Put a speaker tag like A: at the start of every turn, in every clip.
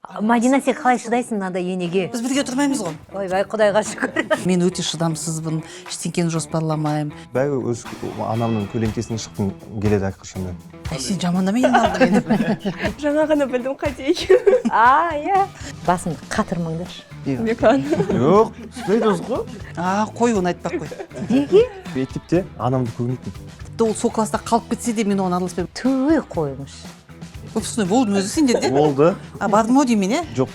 A: Мадина, сен қалай шыдайсың мынандай енеге?
B: Біз бірге тұрмаймыз ғой.
A: Ойбай, Құдайға шүкір.
B: Мен өте шыдамсызбын, ештеңкені жоспарламаймын.
C: Бәрі өз анамның көлеңкесінен шыққым келеді әрқашанда.
B: Сен жамандама енді алдым енді.
D: Жаңа ғана білдім қате екенін.
A: Иә. Басын қатырмаңдаршы.
D: Беклан.
C: Жоқ, сөйтеді осы ғой.
B: Қой, оны айтпақ қой.
A: Неге?
C: Мектепте анамды көрмейтін.
B: Тіпті ол сол класста қалып кетсе де мен оған араласпаймын.
A: Түй қойыңыз.
B: Көпсіне болдың өзі сендер де?
C: Болды.
B: Бардың ау деймін,
C: Жоқ.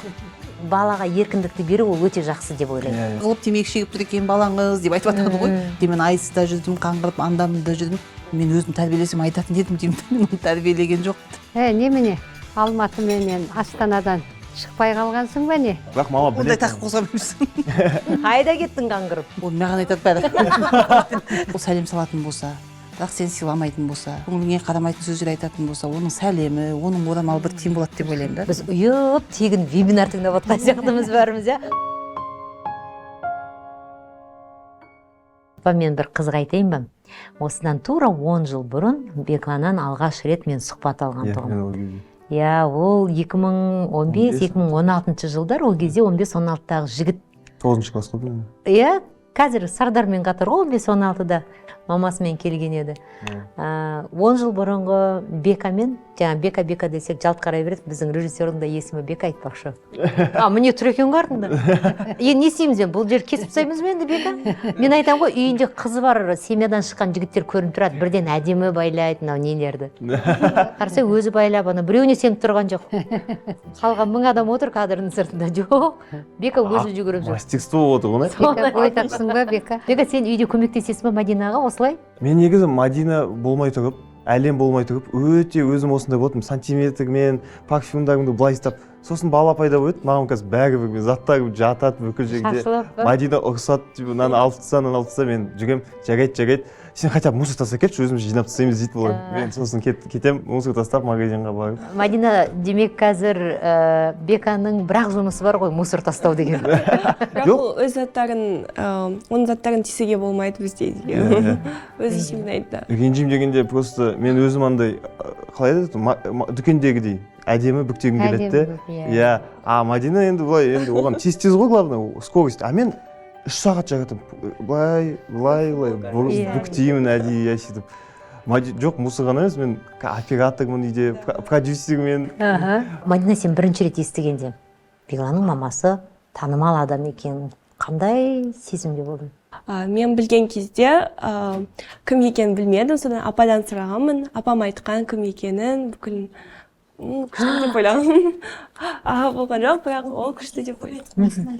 A: Балаға еркіндікті беру ол өте жақсы деп ойлаймын.
B: Қылып темекі шегіп тұр екен балаңыз деп айтып жатады ғой. Мен айсызда жүрдім, қаңғырып, андамында жүрдім. Мен өзім тәрбиелесем айтатын едім деймін. Мен оны тәрбиелеген жоқ.
E: Немене? Алматы менен Астанадан шықпай қалғансың ба не?
C: Бірақ мама
B: Ондай
C: біледі.
B: тақып қозғамаймысың.
A: Қайда кеттің қаңғырып?
B: Ол маған айтады бәрі. Ол сәлем салатын болса, бірақ сен сыйламайтын болса, көңіліңе қарамайтын сөздер айтатын болса, оның сәлемі, оның орамалы бір тиым болады деп ойлаймын да.
A: Біз ұйып тегін вебинар тыңдап отқан сияқтымыз бәріміз, иә? Мен бір қызық айтайын ба? Осыдан тура 10 жыл бұрын Бекланнан алғаш рет мен сұхбат алған тұғым. Иә, ол 2015-2016 жылдар, ол кезде 15-16-дағы жігіт.
C: 9-шы класс қой.
A: Иә, қазір Сардармен қатар ғой 15-16-да мамасымен келген еді. 10 жыл бұрынғы Бекамен, жаңа Бека десек жалт қарай береді, біздің режиссердің да есімі Бека айтпақшы. Міне тұр екен қартында. Не істейміз бен, бұл жер кесіп тастаймыз бен енді Бека? Мен айтам ғой, үйінде қызы бар, семьядан шыққан жігіттер көрініп тұрады, бірден әдемі байлайды, мынау нелерді. Қарсы өзі байлап, біреуіне сеніп тұрған жоқ. Қалған 1000 адам отыр кадрының сыртында. Жоқ, Бека өзі жүгіріп жүр.
C: Мастерство отыр ғой.
E: Бека бой тапсың ба, Бека?
A: Бека, сен үйде көмектесесің ба Мадинаға осылай?
C: Мен негізі Мадина болмай тұрып, әлем болмай тұрып, өте өзім осындай болдым. Сантиметрмен, парфюмдарымды былай істеп, сосын бала пайда болды. Маған қазір бәрі заттар жатады бүкіл жерде. Мадина ұрсады, мынаны алып тастаса, мен жүрем, жарайды. Сен хотя бы мусор тастап кетші, өзіміз жинап тастаймыз дейді бұлар. Мен сосын кетем, мусор тастап магазинға барып.
A: Мадина, демек қазір Беканың бірақ жұмысы бар ғой, мусор тастау деген.
D: Бірақ ол өз заттарын, оның заттарын тесуге болмайды бізде. Өзі жинайды.
C: Ренжим дегенде просто мен өзім андай, қалай еді, дүкендегідей әдемі бүктегім келеді. Иә, Мадина енді былай, оған тез ғой главное, скорость. Мен 3 сағат жаратым, былай, бүктеймін әдейі сөйтіп. Жоқ, мусор ғана емес, мен оператормын үйде, продюсермен.
A: Мадина, сен бірінші рет естігенде, Бекланның мамасы танымал адам екен. Қандай сезімде болдың?
D: Мен білген кезде кім екенін білмедім, содан ападан сұрағанмын. Апам айтқан кім екенін, бүкіл күшті деп ойлағанмын. Болған жоқ, бірақ ол күшті деп ойлады.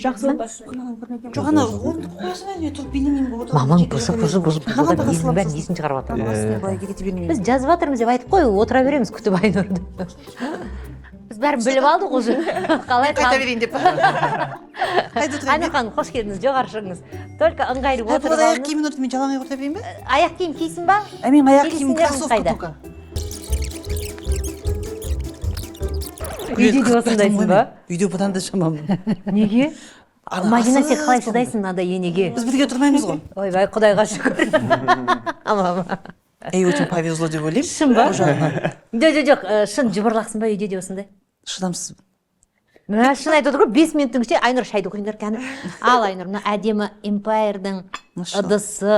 D: Жақсы бас.
B: Жоқ, ана орынды қоясың әне, тұрып билемеймін болды.
A: Мамаң бұзып, елдің бәрін есін шығарып жатыр. Біз жазып жатырмыз деп айтып қой, отыра береміз күтіп Айнұрды. Біз бәрін біліп алдық уже. Қалай
B: қайта берейін деп.
A: Айнұр ханым, қош келдіңіз, жоғары шығыңыз. Только ыңғайлы отырып
B: Аяқ
A: алыңыз.
B: киімін өртіп, мен жалаң аяқ отыра берейін бе?
A: Аяқ киім кисің ба?
B: Мен аяқ киім
A: Келісіңдер
B: кроссовка
A: қайда?
B: только.
A: Үйде де осындайсың ба?
B: Үйде бұдан да шамамын.
A: Неге? Мадина, сен қалай шыдайсың мынандай енеге?
B: Біз бірге тұрмаймыз ғой.
A: Ойбай, Құдайға шүкір.
B: Очень повезло деп ойлаймын.
A: Шын ба? Жоқ, шын жыбырлақсың ба үйде де осындай?
B: Шыдамсыз.
A: Шын айтып отыр ғой, 5 минуттың ішінде Айнұр шайды құйыңдар кәні. Ал Айнұр, мына әдемі Эмпайрдың ыдысы,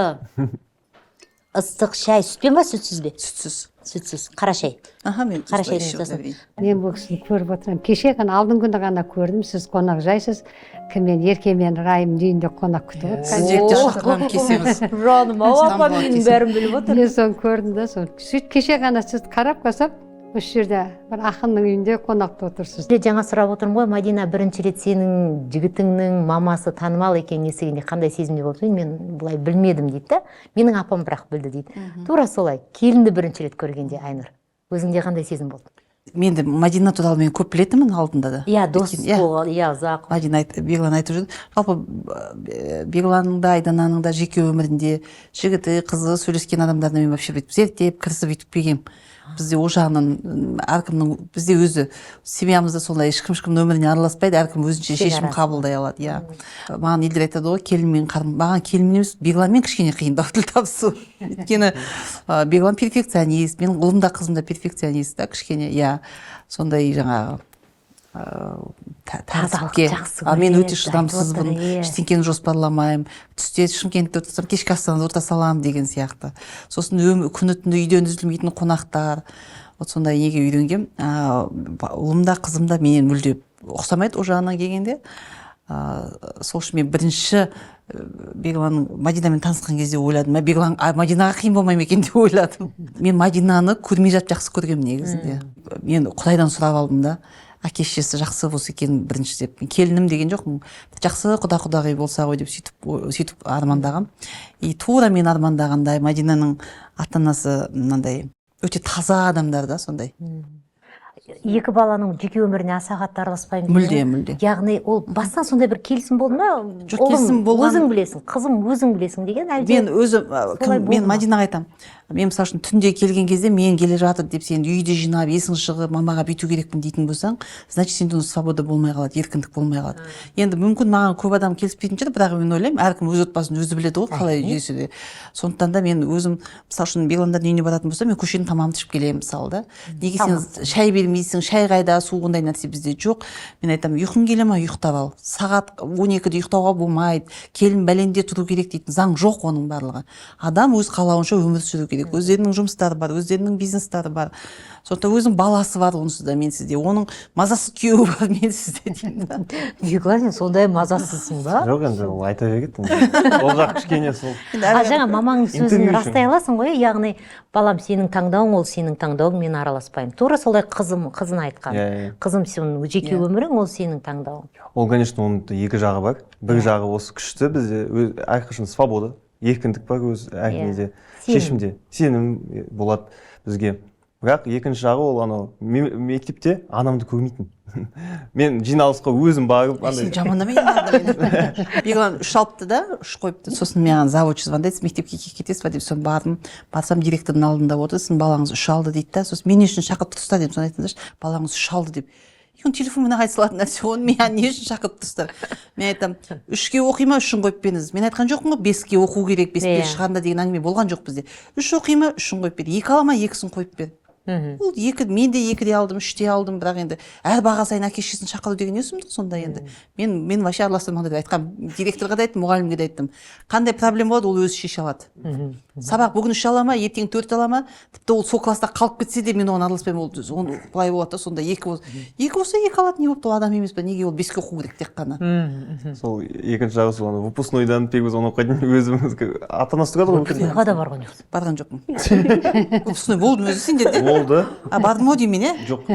A: ыстық шай, сүтпен ба, сүтсіз бе?
B: Сүтсіз.
A: Сүтсіз, қара шай.
B: Мен
A: Қара шайдың жасасын.
E: Мен бұл кісіні көріп отырмын. Кеше ғана алдың күні ғана көрдім, сіз қонақ жайсыз. Кіммен Еркемен Райым үйінде қонақ күтіп отыр.
B: Сіз жекте шақырған кесеңіз.
A: Жаным, апа менің бәрін біліп отыр.
E: Мен соны көрдім да, сөйтіп кеше ғана сіз қарап қалсам, осы жерде бір ақынның үйінде қонақта отырсыз.
A: Жаңа сұрап отырмын ғой, Мадина, бірінші рет сенің жігітіңнің мамасы танымал екенін естігенде қандай сезімде болды? Мен бұлай білмедім дейді да. Менің апам бірақ білді дейді. Тура солай, келінді бірінші рет көргенде Айнұр, өзіңде қандай сезім болды?
B: Мен де Мадина туралы мен көп білетінмін алдында да.
A: Иә, дос болған, иә, ұзақ.
B: Мадина Беглан айтып жүрді. Жалпы Бегланның да Айдананың да жеке өмірінде жігіті, қызы сөйлескен адамдарына мен вообще бүйтіп зерттеп, кірісіп бүйтіп келгем. Бізде о жағынан әркімнің, бізде өзі семьямызда сондай ешкім өміріне араласпайды, әркім өзінше шешім қабылдай алады. Маған елдер айтады ғой, келінмен қарым, маған келінмен емес, Бегланмен кішкене қиындау тіл табысу. Өйткені Беглан перфекционист, мен ұлым да қызым да перфекционист та кішкене, сондай жаңағы тәртіпке.
A: жақсы
B: А мен
A: көреді,
B: өте шыдамсызбын,
A: айтып отыр, иә.
B: ештеңкені жоспарламаймын. Түсте Шымкентте отырсам, кешкі астанада отыра саламын деген сияқты. Сосын күні түні үйден үзілмейтін қонақтар. Вот сондай неге үйренгем. Ұлым да қызым да менен мүлде ұқсамайды о жағынан келгенде. Сол үшін мен бірінші Бегланың Мадинамен танысқан кезде ойладым, Беглан Мадинаға қиын болмай ма екен деп ойладым. Мен Мадинаны көрмей жатып жақсы көргем негізінде. Мен Құдайдан сұрап алдым да, әке шешесі жақсы болса екен бірінші деп. Келінім деген жоқпын, жақсы құда-құдағи болса ғой деп сөйтіп армандағам. И тура мен армандағандай Мадинаның ата-анасы мынандай өте таза адамдар да сондай.
A: Екі баланың жеке өміріне аса қатты араласпаймын.
B: Мүлде.
A: Яғни ол бастан сондай бір келісім болды ма?
B: Жоқ, келісім болған.
A: Өзің білесің, қызым өзің білесің деген әлде?
B: Мен өзім, мен Мадинаға айтам. Мен мысалы үшін түнде келген кезде мен келе жатыр деп сен үйді жинап, есің шығып, мамаға бүйту керекпін дейтін болсаң, значит сенде свобода болмай қалады, еркіндік болмай қалады. Енді мүмкін маған көп адам келіспейтін шығар, бірақ мен ойлаймын, әркім өз отбасын өзі біледі ғой, қалай жүйесі. Сондықтан да мен өзім, мысалы үшін Бегландардың үйіне баратын болсам, мен көшеден тамағымды ішіп келемін, мысалы да. Неге сен шай бермейсің, шай қайда, су ондай нәрсе бізде жоқ. Мен айтамын, ұйқың келе ма, ұйықтап ал. Сағат 12-де ұйықтауға болмайды, келін бәленде тұру керек дейтін заң жоқ оның барлығы. Адам өз қалауынша өмір сүру керек. Өздерінің жұмыстары бар, өздерінің бизнестары бар. Сондықтан өзінің баласы бар онсызда мен сізде. Оның мазасыз күйеуі бар мен сізде деймін.
A: Беглан, сондай мазасызсың ба?
C: Жоқ, енді ол айта береді. Ол жақ кішкене сол.
A: Жаңа мамаңның сөзін растай аласың ғой, яғни балам сенің таңдауың, ол сенің таңдауың, мен араласпаймын. Тура солай қызын айтқан. Қызым, сенің жеке өмірің, ол сенің таңдауың.
C: Ол, конечно, оның екі жағы бар. Бір жағы осы күшті, бізде әрқашан свобода, еркіндік бар өз әркімде, шешімде, сенім болады бізге. Бірақ екінші жағы ол анау мектепте анамды көрмейтін. Мен жиналысқа өзім барып
B: сен жамандамайсың. Беглан 3 алыпты да, 3 қойыпты. Сосын маған завуч звондайды, мектепке кетесіз ба деп, соны барсам директордың алдында отыр, сіздің балаңыз 3 алды дейді да. Сосын мен не үшін шақырып тұрсыздар деп, соны айтыңдаршы, балаңыз 3 алды деп. Оның телефонмен айтып салатын нәрсе, оны мен не үшін шақырып тұрсыздар? Мен айтам, 3-ке оқи ма, 3-ін қойып беріңіз. Мен айтқан жоқпын ғой, 5-ке оқу керек, 5-ке шығарында деген әңгіме болған жоқ бізде. 3 оқи ма, 3-ін қойып бер. 2 ала ма, 2-сін қойып бер. Ол мен де 2-де алдым, 3-те алдым, бірақ енді әр баға сайын әке шешесін шақыру деген не сұмдық сонда енді. Мен вообще араластырмын деп айтқам, директорға да айттым, мұғалімге де айттым. Қандай проблема болады, ол өзі шеше алады. Сабақ бүгін 3 ала ма, ертең 4 ала ма, тіпті ол сол класста қалып кетсе де мен оған араласпаймын, ол былай болады да, сонда 2 болса 2 алады, не болып тұр, адам емес пе, неге ол 5-ке оқу керек тек қана.
C: Сол екінші жағы сол выпускнойдан пегіз оны оқитын өзіміз ата-анасы тұрады ғой.
A: Выпускнойға да барған жоқсың?
B: Барған жоқпын. Выпускной болдым өзі сендер де?
C: Болды.
B: Бардым ау деймін, е?
C: Жоқ.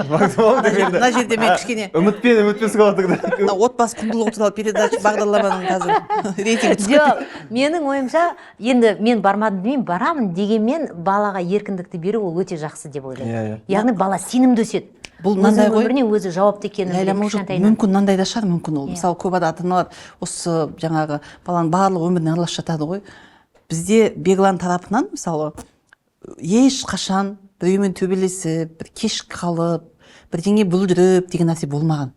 C: Бардым ау деген.
B: Мына жерде мен кішкене
C: Үмітпен қалдық.
B: Отбасы құндылығы туралы передача бағдарламаның қазір рейтингі түсіп
A: Жоқ, менің ойымша, енді мен бармадым деймін, барамын дегенмен балаға еркіндікті беру ол өте жақсы деп ойлаймын. Яғни бала сенімді өседі.
B: Бұл мынандай ғой,
A: өміріне өзі жауапты екенін
B: мүмкін мынандай да шығар, мүмкін ол. Мысалы, көп ата-аналар осы жаңағы баланың барлық өміріне араласып жатады ғой. Бізде Беглан тарапынан, мысалы, ешқашан біреумен төбелесіп, бір кеш қалып, бірдеңе бүлдіріп деген нәрсе болмаған.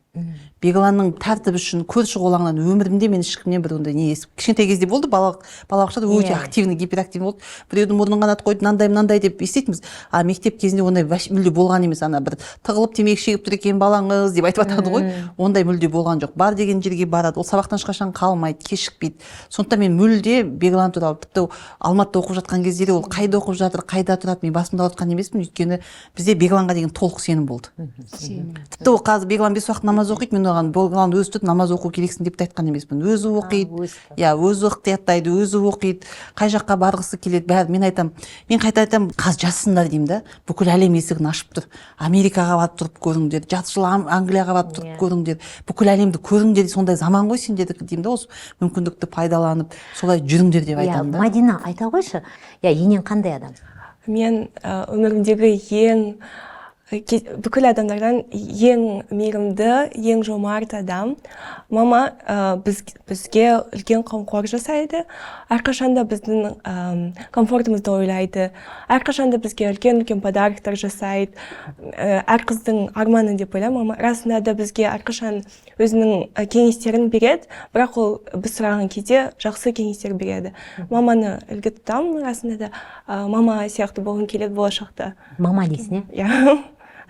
B: Бегланның тәртібі үшін көрші қолаңнан өмірімде мен ешкімнен бір ондай не естіп. Кішкентай кезде болды, балабақшада өте активный, гиперактивный болды. Біреудің мұрнын қанат қойды, мынандай деп еститінбіз. А мектеп кезінде ондай мүлде болған емес, ана бір тығылып темекі шегіп тұр екен балаңыз деп айтып жатады ғой. Ондай мүлде болған жоқ. Бар деген жерге барады, ол сабақтан ешқашан қалмайды, кешікпейді. Сондықтан мен мүлде Беглан туралы, тіпті Алматыда оқып жатқан кездері ол қайда оқып жатыр, қайда тұрады, мен басымда отқан емеспін, өйткені бізде Бегланға деген толық сенім болды. Тіпті ол қазір Беглан 5 уақыт намаз оқиды, мен оған Беглан өзі тұрып намаз оқу керексің деп айтқан емеспін. Өзі оқиды, өзі ұйықтайды, өзі оқиды, қай жаққа барғысы келеді, бәрі. Мен айтам, мен қайта айтам, қазір жассыңдар деймін да, бүкіл әлем есігін ашып тұр. Америкаға барып тұрып көріңдер, жарты жыл Англияға барып тұрып көріңдер, бүкіл әлемді көріңдер, сондай заман ғой сендердікі деймін да, осы мүмкіндікті пайдаланып, солай жүріңдер деп айтамын да.
A: Мадина, айта қойшы, енең қандай адам?
D: Мен өмірімдегі бүкіл адамдардан ең мейірімді, ең жомарт адам. Мама бізге үлкен қамқор жасайды, әрқашанда біздің комфортымызды ойлайды, әрқашанда бізге үлкен подарктар жасайды. Әр қыздың арманы деп ойлаймын. Мама расында да бізге әрқашан өзінің кеңестерін береді, бірақ ол біз сұраған кезде жақсы кеңестер береді. Маманы үлгі тұтамын, расында да мама сияқты болғым келеді болашақта.
A: Мама дейсің,
D: иә?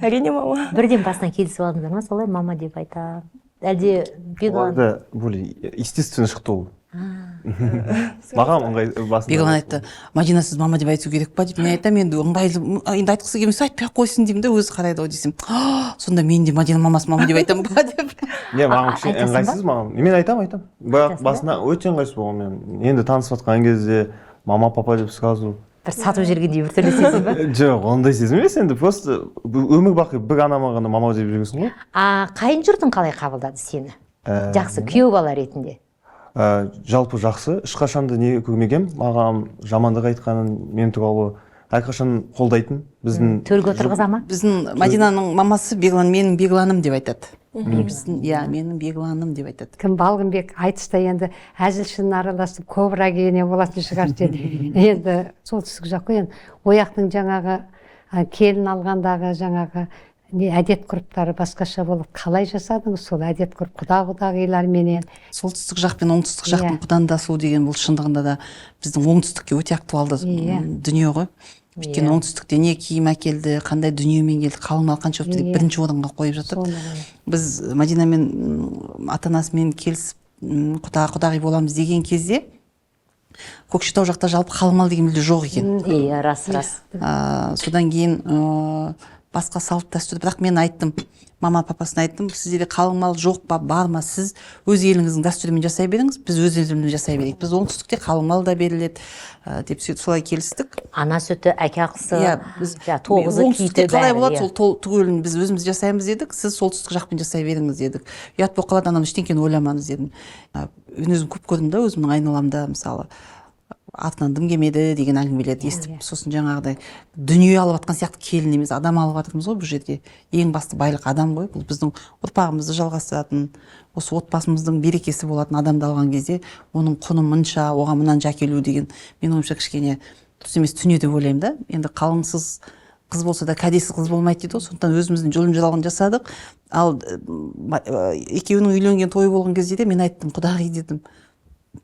D: әрине мама.
A: Бірден басынан келісіп алдыңдар ма солай мама деп айта? Әлде Беглан?
C: Оларда более естественно шықты ол. Маған ыңғай басында.
B: Беглан айтты, Мадина сіз мама деп айту керек па деп. Мен айтамын, енді ыңғайлы, енді айтқысы келмесе айтпай ақ қойсын деймін де, өзі қарайды ғой десем. Сонда мен де Мадина мамасы мама деп айтамын ба деп.
C: Не, маған кішкене ыңғайсыз маған. Мен айтамын. Бірақ басында өте ыңғайсыз болған мен. Енді танысып жатқан кезде мама папа деп сразу.
A: Бір сатып жергендей бір түрлі сезім ба?
C: Жоқ, ондай сезім емес енді. Просто өмір бақи бір анама ғана мама деп жүргенсің ғой.
A: Қайын жұртың қалай қабылдады сені? Жақсы, күйеу бала ретінде.
C: Жалпы жақсы, ешқашанда не көрмегем, маған жамандық айтқанын, мен туралы әрқашан қолдайтын. Біздің
A: Төрге отырғыза ма?
B: Біздің Мадинаның мамасы Беглан, менің Бегланым деп айтады. Менің Бегланым деп айтады.
E: Кім Балғынбек айтыста енді әзілшін араласып кобра киіне болатын шығар деді. Енді солтүстік жақ қой, енді ояқтың жаңағы келін алғандағы жаңағы әдет ғұрыптары басқаша болып қалай жасадыңыз сол әдет ғұрып құдағиларменен?
B: Солтүстік жақ пен оңтүстік жақтың құдандасуы деген бұл шындығында да біздің оңтүстікке өте актуалды дүние ғой. Өйткені оңтүстікте не киім әкелді, қандай дүниемен келді, қалың мал қанша өтті деп бірінші орынға қойып жатыр. Біз Мадинамен ата-анасымен келісіп құдағи боламыз деген кезде Көкшетау жақта жалпы қалың мал деген мүлде жоқ екен.
A: Иә, рас.
B: Содан кейін басқа салт дәстүр, бірақ мен айттым, мама папасына айттым, сіздерде қалың мал жоқ па, бар ма, сіз өз еліңіздің дәстүрімен жасай беріңіз, біз өз елімізбен жасай берейік. Біз оңтүстікте қалың мал да беріледі деп солай келістік.
A: Ана сүті, әке ақысы, тоғызы,
B: оңтүстікте қалай болады, сол түгелін біз өзіміз жасаймыз дедік, сіз солтүстік жақпен жасай беріңіз дедік. Ұят болып қалады, анам ештеңкені ойламаңыз дедім. Өзім көп көрдім да, өзімнің айналамда мысалы артынан дым келмеді деген әңгімелерді естіп, сосын жаңағыдай дүние алып жатқан сияқты келін емес, адам алып жатырмыз ғой бұл жерде. Ең басты байлық адам ғой, бұл біздің ұрпағымызды жалғастыратын, осы отбасымыздың берекесі болатын адамды алған кезде оның құны мынша, оған мынанша әкелу деген мен ойымша кішкене дұрыс емес дүние деп ойлаймын да. Енді қалыңсыз қыз болса да кәдесіз қыз болмайды дейді ғой, сондықтан өзіміздің жолын жалғын жасадық. Ал екеуінің үйленген тойы болған кезде де мен айттым, құдағи дедім,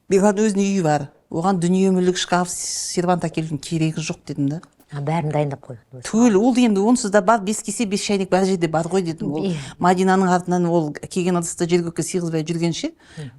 B: Беглан өзінің үйі бар, оған дүние мүлік, шкаф, сервант әкелудің керегі жоқ дедім да.
A: Бәрін дайындап қой.
B: Түгел, ол енді онсыз да бар, 5 кесе 5 шайнек бар жерде бар ғой дедім. Ол Мадинаның артынан ол келген ыдысты жерге сыйғызбай жүргенше,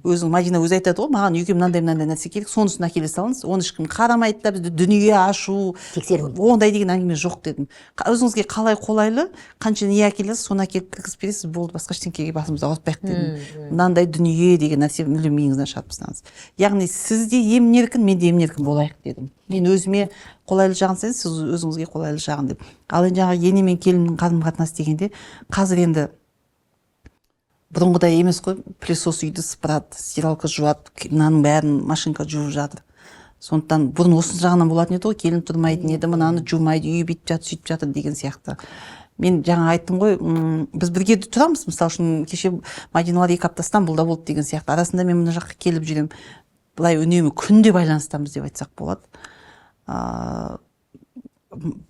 B: өзің Мадина өзі айтады ғой, маған үйге мынандай нәрсе керек, сонысын әкеле салыңыз. Оны ешкім қарамайды да, бізді дүние ашу, ондай деген әңгіме жоқ дедім. Өзіңізге қалай қолайлы, қанша не әкелесіз, соны әкеліп кіргізіп бересіз, болды, басқа ештеңеге басымызды ауыртпайық дедім. Мынандай дүние деген нәрсе мүлдем миыңыздан шығарып тастаңыз. Яғни сіз де емін-еркін, мен де емін-еркін болайық дедім. Мен өзіме қолайлы жағын сіз өзіңізге қолайлы жағын деп. Ал енді жаңағы ене мен келіннің қарым-қатынасы дегенде, қазір енді бұрынғыдай емес қой, пылесос үйді сыпырады, стиралка жуады, мынаның бәрін машинка жуып жатыр. Сондықтан бұрын осы жағынан болатын еді ғой, келін тұрмайтын еді, мынаны жумайды, үй бүйтіп жатыр, сөйтіп жатыр деген сияқты. Мен жаңа айттым ғой, біз бірге тұрамыз, мысалы үшін кеше Мадиналар 2 апта Стамбулда болды деген сияқты. Арасында мен мына жаққа келіп жүрем, былай үнемі күнде байланыстамыз деп айтсақ болады.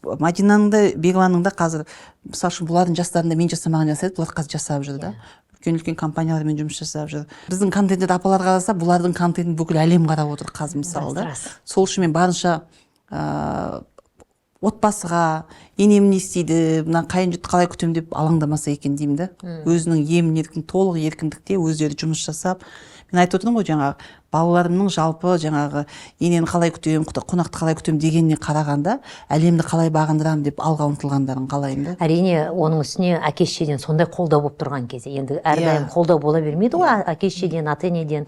B: Мадинаның да Бегланның да қазір мысалы үшін бұлардың жастарында мен жасамаған жасайды, бұлар қазір жасап жүр да. Үлкен компаниялармен жұмыс жасап жүр. Біздің контентті апалар қараса, бұлардың контентін бүкіл әлем қарап отыр қазір мысалы да. Сол үшін мен барынша отбасыға енем не істейді, мына қайын жұртты қалай күтемін деп алаңдамаса екен деймін да. Өзінің емін-еркін, толық еркіндікте өздері жұмыс жасап, мен айтып отырмын ғой, жаңағы балаларымның жалпы жаңағы енені қалай күтемін, қонақты қалай күтемін дегеніне қарағанда, әлемді қалай бағындырамын деп алға ұмтылғандарын қалаймын да.
A: Әрине, оның үстіне әке-шешеден сондай қолдау болып тұрған кезде. Енді әрдайым қолдау бола бермейді ғой, әке-шешеден, ата-енеден.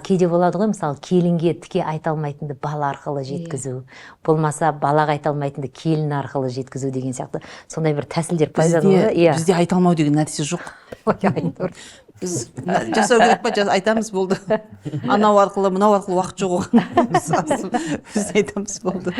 A: Кейде болады ғой, мысалы, келінге тіке айта алмайтынды бала арқылы жеткізу, болмаса балаға айта алмайтынды келін арқылы жеткізу деген сияқты. Сондай бір тәсілдер пайда болды.
B: Бізде айта алмау деген нәрсе жоқ. Біз жасау керек па, айтамыз болды. Анау арқылы, мынау арқылы уақыт жоқ оған. Біз айтамыз болды.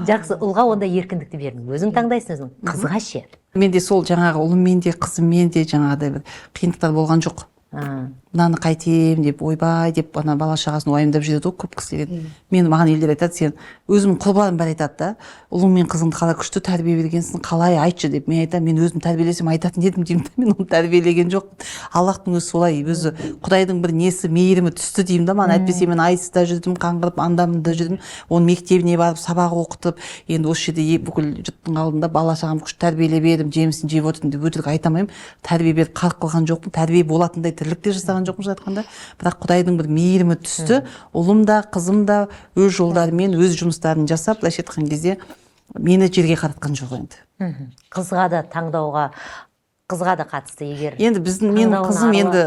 A: Жақсы, ұлға онда еркіндікті бердің. Өзің таңдайсың, өзің. Қызға ше.
B: Менде сол жаңағы ұлыммен де, қызыммен де жаңағыдай бір қиындықтар болған жоқ. мынаны қайтем деп ойбай деп ана бала шағасын уайымдап жүреді ғой көп кісілер. Маған елдер айтады, сен өзімнің құрбыларым бар айтады да, ұлың мен қызыңды қалай күшті тәрбие бергенсің, қалай айтшы деп. Мен айтамын, мен өзім тәрбиелесем айтатын едім деймін да, мен оны тәрбиелеген жоқпын. Аллахтың өзі солай, өзі Құдайдың бір несі мейірімі түсті деймін да маған. Әйтпесе мен айсызда жүрдім, қаңғырып андамында жүрдім, оның мектебіне барып сабақ оқытып, енді осы жерде бүкіл жұрттың алдында бала шағам күшті тәрбиелеп едім, жемісін жеп отырдым деп өтірік айта алмаймын. Тәрбие беріп қалып қалған жоқпын, тәрбие болатындай тірлік те жасаған жоқпын айтқанда, бірақ Құдайдың бір мейірімі түсті. Ұлым да қызым да өз жолдарымен өз жұмыстарын жасап, былайша айтқан кезде мені жерге қаратқан жоқ енді.
A: Қызға да таңдауға, қызға да қатысты егер.
B: Енді менің қызым енді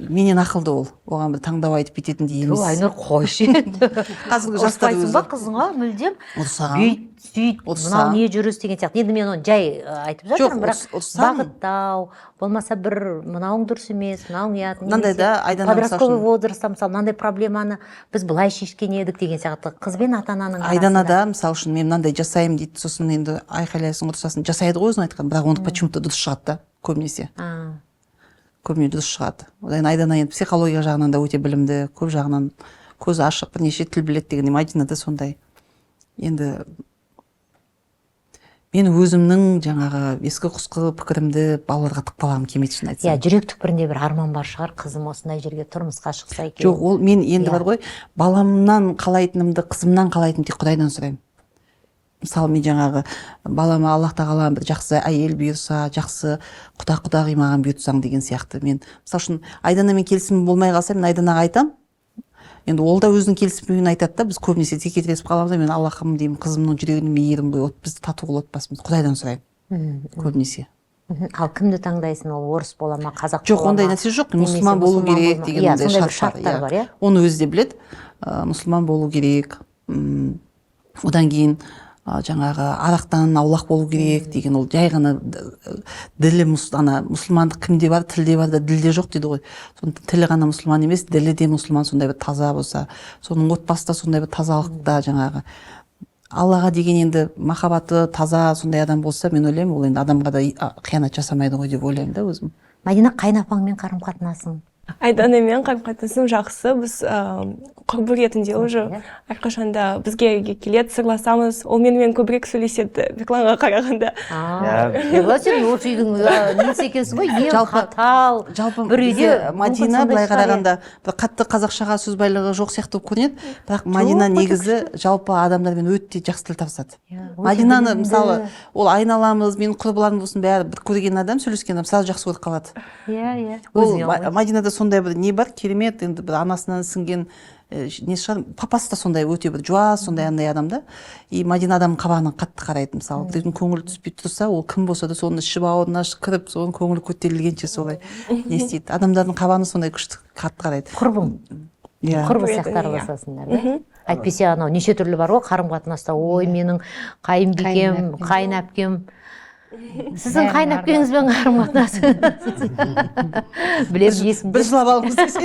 B: менен ақылды ол. Оған бір таңдау айтып кететіндей емес.
A: Айнұр қойшы енді.
B: Қазіргі жастар
A: ұрыспайсың ба қызыңа мүлдем?
B: Ұрысамын.
A: Мынау не жүріс деген сияқты. Енді мен оны жай айтып жатырмын, бірақ бағыттау, болмаса бір мынауың дұрыс емес, мынауың ұят.
B: Мынандай да Айдана
A: подростковый возрастта мысалы мынандай проблеманы біз былай шешкен едік деген сияқты. Қыз бен ата-ананың арасында.
B: Айданада мысалы үшін мен мынандай жасаймын дейді, сосын енді айқайлайсың, ұрысасың, жасайды ғой өзің айтқан, бірақ оны почему-то дұрыс шығады да, көбінесе. Көбіне дұрыс шығады. Одан Айдана енді психология жағынан да өте білімді, көп жағынан көзі ашық, бірнеше тіл біледі дегендей. Айданада сондай. Енді мен өзімнің жаңағы ескі құсқы пікірімді балаларға тықпалағым келмейді шын айтсам.
A: Жүрек түкпірінде бір арман бар шығар, қызым осындай жерге тұрмысқа шықса екен.
B: Жоқ, ол мен енді бар ғой, баламнан қалайтынымды, қызымнан қалайтынымды тек Құдайдан сұраймын. Мысалы мен жаңағы балама Аллах тағала бір жақсы әйел бұйырса, жақсы құда-құдағи маған бұйыртсаң деген сияқты. Мен мысалы үшін Айданамен келісім болмай қалса, мен Айданаға айтам. Енді ол да өзінің келісімімен айтады да, біз көбінесе текетіресіп қаламыз да, мен Аллахым деймін, қызымның жүрегіне мейірім қой, біз тату қыл отбасымыз, Құдайдан сұраймын көбінесе.
A: Ал кімді таңдайсың, ол орыс бола ма, қазақ бола ма?
B: Жоқ, ондай нәрсе жоқ, мұсылман болу керек деген ондай
A: шарттар бар, иә.
B: Оны өзі де біледі, мұсылман болу керек, одан кейін жаңағы арақтан аулақ болу керек деген, ол жай ғана ділі мұсылмандық кімде бар, тілде бар да ділде жоқ дейді ғой. Сондықтан тілі ғана мұсылман емес, ділі де мұсылман сондай бір таза болса, соның отбасыда сондай бір тазалықта жаңағы Аллаға деген енді махаббаты таза сондай адам болса, мен ойлаймын, ол енді адамға да қиянат жасамайды ғой деп ойлаймын да өзім.
A: Мадина, қайынапаңмен қарым-қатынасың?
D: Айданамен қарым-қатынасым жақсы. Біз құрбы ретінде уже әрқашанда бізге келеді, сырласамыз. Ол менімен көбірек сөйлеседі Бекланға қарағанда.
A: Бекла, сен осы үйдің несі екенсің ғой, ең қатал.
B: Жалпы
A: бір үйде
B: Мадина былай қарағанда қатты қазақшаға сөз байлығы жоқ сияқты болып көрінеді, бірақ Мадина негізі жалпы адамдармен өте жақсы тіл табысады. Мадинаны мысалы ол айналамыз, менің құрбыларым болсын, бәрі бір көрген адам, сөйлескен адам сразу жақсы көріп қалады. Ол Мадинада сондай бір не бар, керемет, енді бір анасынан сіңген не шығар, папасы да сондай өте бір жуас, сондай андай адам да. И Мадина адамның қабағынан қатты қарайды, мысалы біреудің көңілі түспей тұрса, ол кім болса да соны ішіп ауырына кіріп, соның көңілі көтерілгенше солай не істейді. Адамдардың қабағына сондай күшті қатты қарайды.
A: Құрбың. Құрбы сияқты араласасыңдар, да? Әйтпесе анау неше түрлі бар ғой қарым-қатынаста, ой, менің қайынбикем, қайынәпкем. Сіздің қайынәпкеңізбен қарым-қатынасыңыз. Білем, есімде.
B: Бір жылап алыңыз десе.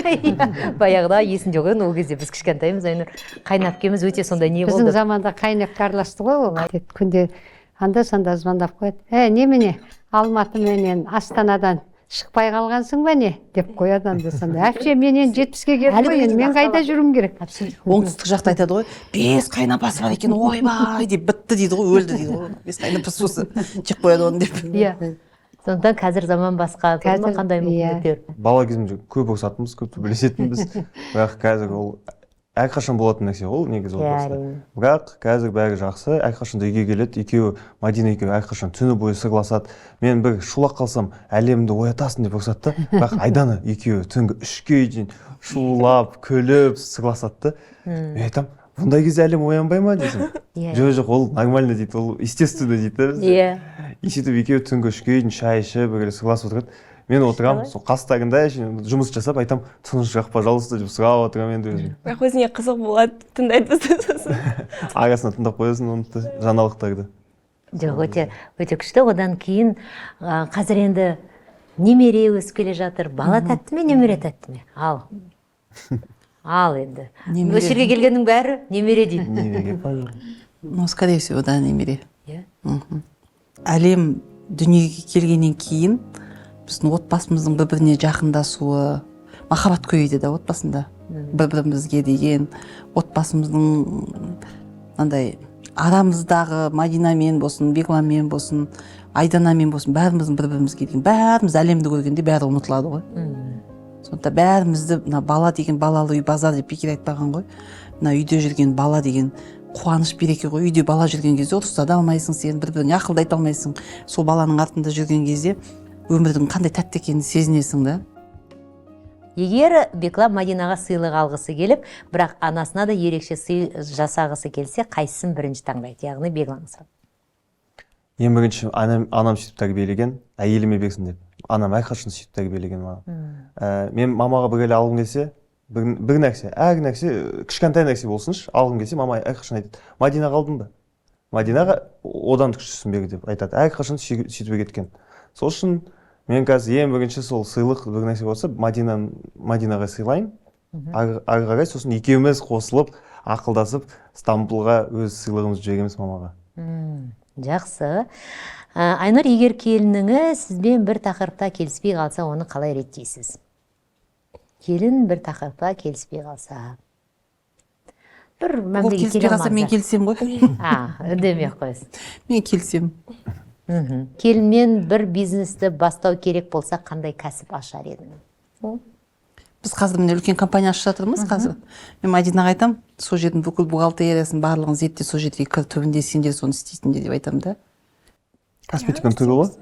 A: Баяғыда есімде жоқ, ол кезде біз кішкентаймыз, Айнұр. Қайынәпкеміз өте сондай не болды.
E: Біздің заманда қайынәпке араласты ғой, ол күнде анда-санда звондап қояды. Немене, Алматы менен Астанадан шықпай қалғансың ба не деп қояды анда-санда. Әпше, мен енді 70-ке келдім ғой, мен қайда жүруім керек?
B: Оңтүстік жақта айтады ғой, 5 қайынапасы бар екен, ойбай деп бітті дейді ғой, өлді дейді ғой. 5 қайынапасы болса жеп қояды оны деп.
A: Иә. Сондықтан қазір заман басқа, қандай мүмкіндіктер.
C: Бала кезімізде көп ұрысатынбыз, көп төбелесетінбіз, бірақ қазір ол әрқашан болатын нәрсе ол негізі отбасында. Бірақ қазір бәрі жақсы, әрқашанда үйге келеді, екеуі Мадина екеуі әрқашан түні бойы сырласады. Мен бір шулап қалсам, әлемді оятасың деп ұрысады да, бірақ Айдана екеуі түнгі 3-ке дейін шулап, күліп сырласады да. Мен айтам, бұндай кезде әлем оянбай ма десем. Жоқ, ол нормально дейді, ол естественно дейді. И сөйтіп екеуі түнгі 3-ке дейін шай ішіп, сырласып отырады. Мен отырам, сол қастарында жұмыс жасап, айтам, тыныш жақ, пожалуйста деп сұрап отырам енді өзім.
D: Бірақ өзіне қызық болады, тыңдайды бізді.
C: Арасына тыңдап қоясың оны жаңалықтарды.
A: Жоқ, өте күшті. Одан кейін қазір енді немере өсіп келе жатыр. Бала тәтті ме, немере тәтті ме? Ал енді. Осы жерге келгеннің бәрі немере дейді.
B: Ну, скорее всего, да, немере. Әлем дүниеге келгеннен кейін біздің отбасымыздың бір-біріне жақындасуы, махаббат көбейді да отбасында. Бір бірімізге деген отбасымыздың андай арамыздағы Мадинамен болсын, Бегланмен болсын, Айданамен болсын, бәріміздің бір бірімізге деген бәріміз әлемді көргенде бәрі ұмытылады ғой. Сондықтан бәрімізді мына бала деген балалы үй базар деп бекер айтпаған ғой. Мына үйде жүрген бала деген қуаныш береке ғой. Үйде бала жүрген кезде ұрыса да алмайсың, сен бір-біріңе ақылды айта алмайсың. Сол баланың артында жүрген кезде өмірдің қандай тәтті екенін сезінесің да.
A: Егер Беглан Мадинаға сыйлық алғысы келіп, бірақ анасына да ерекше сый жасағысы келсе, қайсысын бірінші таңдайды, яғни Беглан сұрап.
C: Ең бірінші анам сөйтіп тәрбиелеген, әйеліме берсін деп. Анам әрқашан сөйтіп тәрбиелеген маған. Мен мамаға бір еле алғым келсе, бір нәрсе, әр нәрсе, кішкентай нәрсе болсыншы, алғым келсе, мама әрқашан айтады, Мадинаға алдың ба? Мадинаға одан күштісін бер деп айтады. Әрқашан сөйтіп кеткен. Сол үшін мен қазір ең бірінші сол сыйлық бір нәрсе болса, Мадинаға сыйлайын. Ары қарай сосын екеуміз қосылып, ақылдасып, Стамбулға өз сыйлығымызды жібереміз мамаға.
A: Жақсы. Айнұр, егер келініңіз сізбен бір тақырыпта келіспей қалса, оны қалай реттейсіз? Келін бір тақырыпта келіспей қалса. Бір мәмлеге келе алмаса.
B: Мен келсем ғой.
A: Үндемей қойсын.
B: Мен келсем.
A: Келінмен бір бизнесті бастау керек болса, қандай кәсіп ашар едіңіз?
B: Біз қазір міне үлкен компания ашып жатырмыз қазір. Мен Мадинаға айтам, сол жердің бүкіл бухгалтериясын барлығын зерттеп, сол жерге кір түбінде сендер соны істейсіңдер деп айтам да.
C: Косметиканың түрі болады?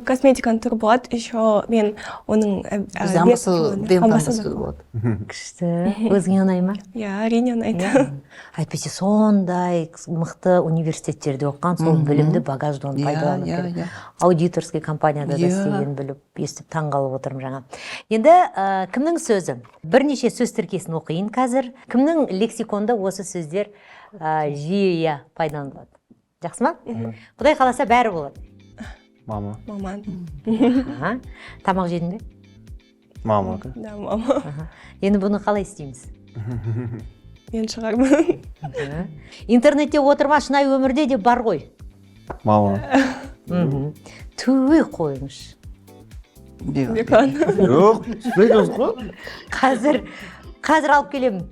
D: Косметиканың түрі болады. Еще мен оның
B: амбассадор болады.
A: Күшті. Өзіңе ұнай ма?
D: Иә, әрине ұнайды.
A: Әйтпесе сондай мықты университеттерде оқыған, сол білімді багажды оны пайдаланып керек. Аудиторский компанияда да істеген біліп, естіп таңғалып отырмын жаңа. Енді кімнің сөзі? Бірнеше сөз тіркесін оқиын қазір. Кімнің лексиконда осы сөздер жиі пайдаланылады? Жақсы ма? Құдай қаласа бәрі болады.
C: Мама.
D: Маман.
A: Тамақ жедің бе?
C: Мама.
D: Да, мама.
A: Енді бұны қалай істейміз?
D: Мен шығармын.
A: Интернетте отырма, шынайы өмірде де бар ғой.
C: Мама.
A: Түй қойыңыз.
D: Беглан.
C: Жоқ, түспейді ғой.
A: Қазір алып келемін.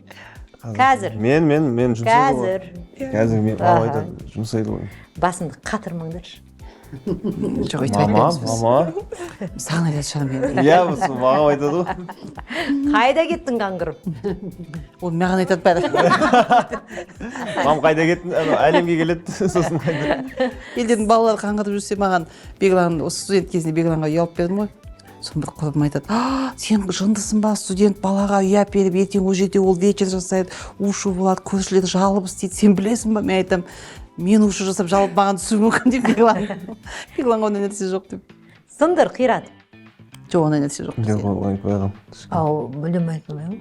A: Қазір.
C: Мен жұмсайды ғой. Қазір мен алайда жұмсайды ғой.
A: Басымды қатырмаңдаршы.
B: Жоқ, өйтіп айтпаймыз біз.
C: Мама.
B: Саған айтады шығармын.
C: Иә, маған айтады ғой.
A: Қайда кеттің қаңғырып?
B: Ол маған айтады бәрі.
C: Мам қайда кеттің? Әлемге келеді, сосын қайда.
B: Елдердің балалары қаңғырып жүрсе маған Беглан, осы студент кезінде Бегланға үй алып бердім ғой. Соны бір құрбым айтады, сен жындысың ба, студент балаға үй алып беріп, ертең ол жерде ол вечер жасайды, ушу болады, көршілер жалып істейді, сен білесің ба? Мен айтам, мен ушу жасап жалып маған түсуі мүмкін деп Бегланға ондай нәрсе жоқ деп.
A: Сындыр, қират.
B: Жоқ, ондай нәрсе жоқ.
C: Жоқ, олай қойған.
A: Мүлдем айтылмай ма?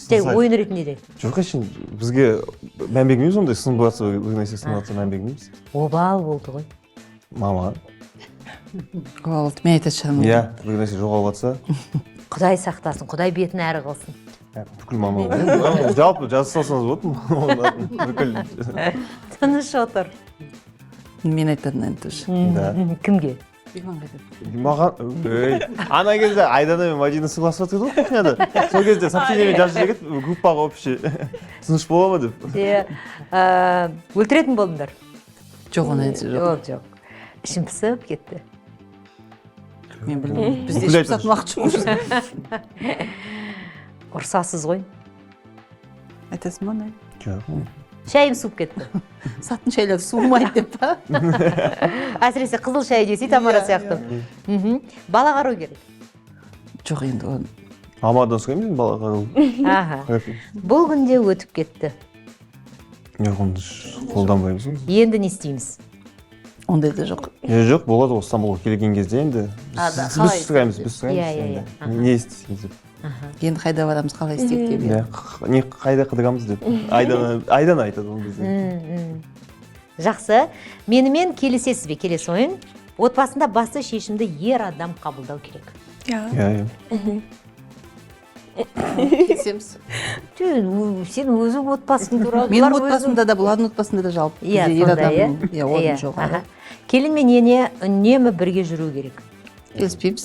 A: Тек ойын ретінде де.
C: Жоқ, әшейін бізге мән бермейміз, ондай сын болатса, бір нәрсе сын болатса мән бермейміз.
A: Обал болды ғой.
C: Мама.
B: Ол мен айтады шығармын.
C: Иә, бір нәрсе жоғалып жатса.
A: Құдай сақтасын, Құдай бетін әрі қылсын.
C: Бүкіл мама. Жалпы жазып салсаңыз болады ма? Бүкіл.
A: Тыныш отыр.
B: Мен айтатын ән тоже.
A: Кімге?
B: Бегланға айтады.
C: Маған, ана кезде Айдана мен Мадина сырласып жатыр ғой кухняда. Сол кезде сообщениемен жазып жіберіп, группаға общий. Тыныш бола ма деп.
A: Өлтіретін болдыңдар.
B: Жоқ, ондай нәрсе жоқ.
A: Жоқ. Ішім пісіп кетті.
B: Мен білмеймін. Бізде ішіп пысатын уақыт жоқ.
A: Ұрсасыз ғой.
B: Айтасың ба, ондай?
C: Жоқ.
A: Шайым суып кетті.
B: Сатын шайлар суымайды деп па?
A: Әсіресе қызыл шай десе, Тамара сияқты. Бала қарау керек.
B: Жоқ, енді оны.
C: Мамадан сұраймын бала қарау.
A: Бұл күнде өтіп кетті.
C: Жоқ, оны қолданбаймыз.
A: Енді не істейміз?
B: Ондай да жоқ.
C: Жоқ, болады ғой Стамбулға келген кезде енді біз сұраймыз. Не істейсіз деп.
B: Енді қайда барамыз, қалай істейік деп.
C: Не қайда қыдырамыз деп. Айдан айтады ол кезде.
A: Жақсы. Менімен келісесіз бе? Келесі ойын. Отбасында басты шешімді ер адам қабылдау керек.
D: Иә.
B: Келсеміз.
A: Сен өзің отбасың туралы.
B: Менің отбасымда да, бұлардың отбасында да жалпы.
A: Иә, сондай,
B: орын жоқ.
A: Келін мен ене үнемі бірге жүру керек.
B: келіспейміз.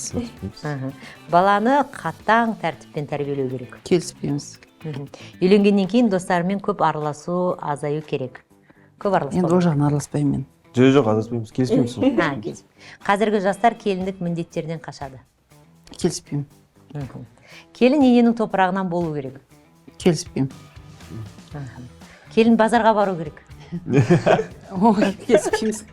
A: Баланы қатаң тәртіппен тәрбиелеу керек.
B: Келіспейміз.
A: Үйленгеннен кейін достарымен көп араласу азаю керек. Көп
B: Енді
A: араласпау.
B: ол жағынан араласпаймын мен.
C: Жоқ, адаспаймыз, келіспейміз сол.
A: Қазіргі жастар келіндік міндеттерден қашады.
B: Келіспеймін.
A: Келін ененің топырағынан болу керек.
B: Келіспеймін.
A: Келін базарға бару керек.
B: Келіспейміз.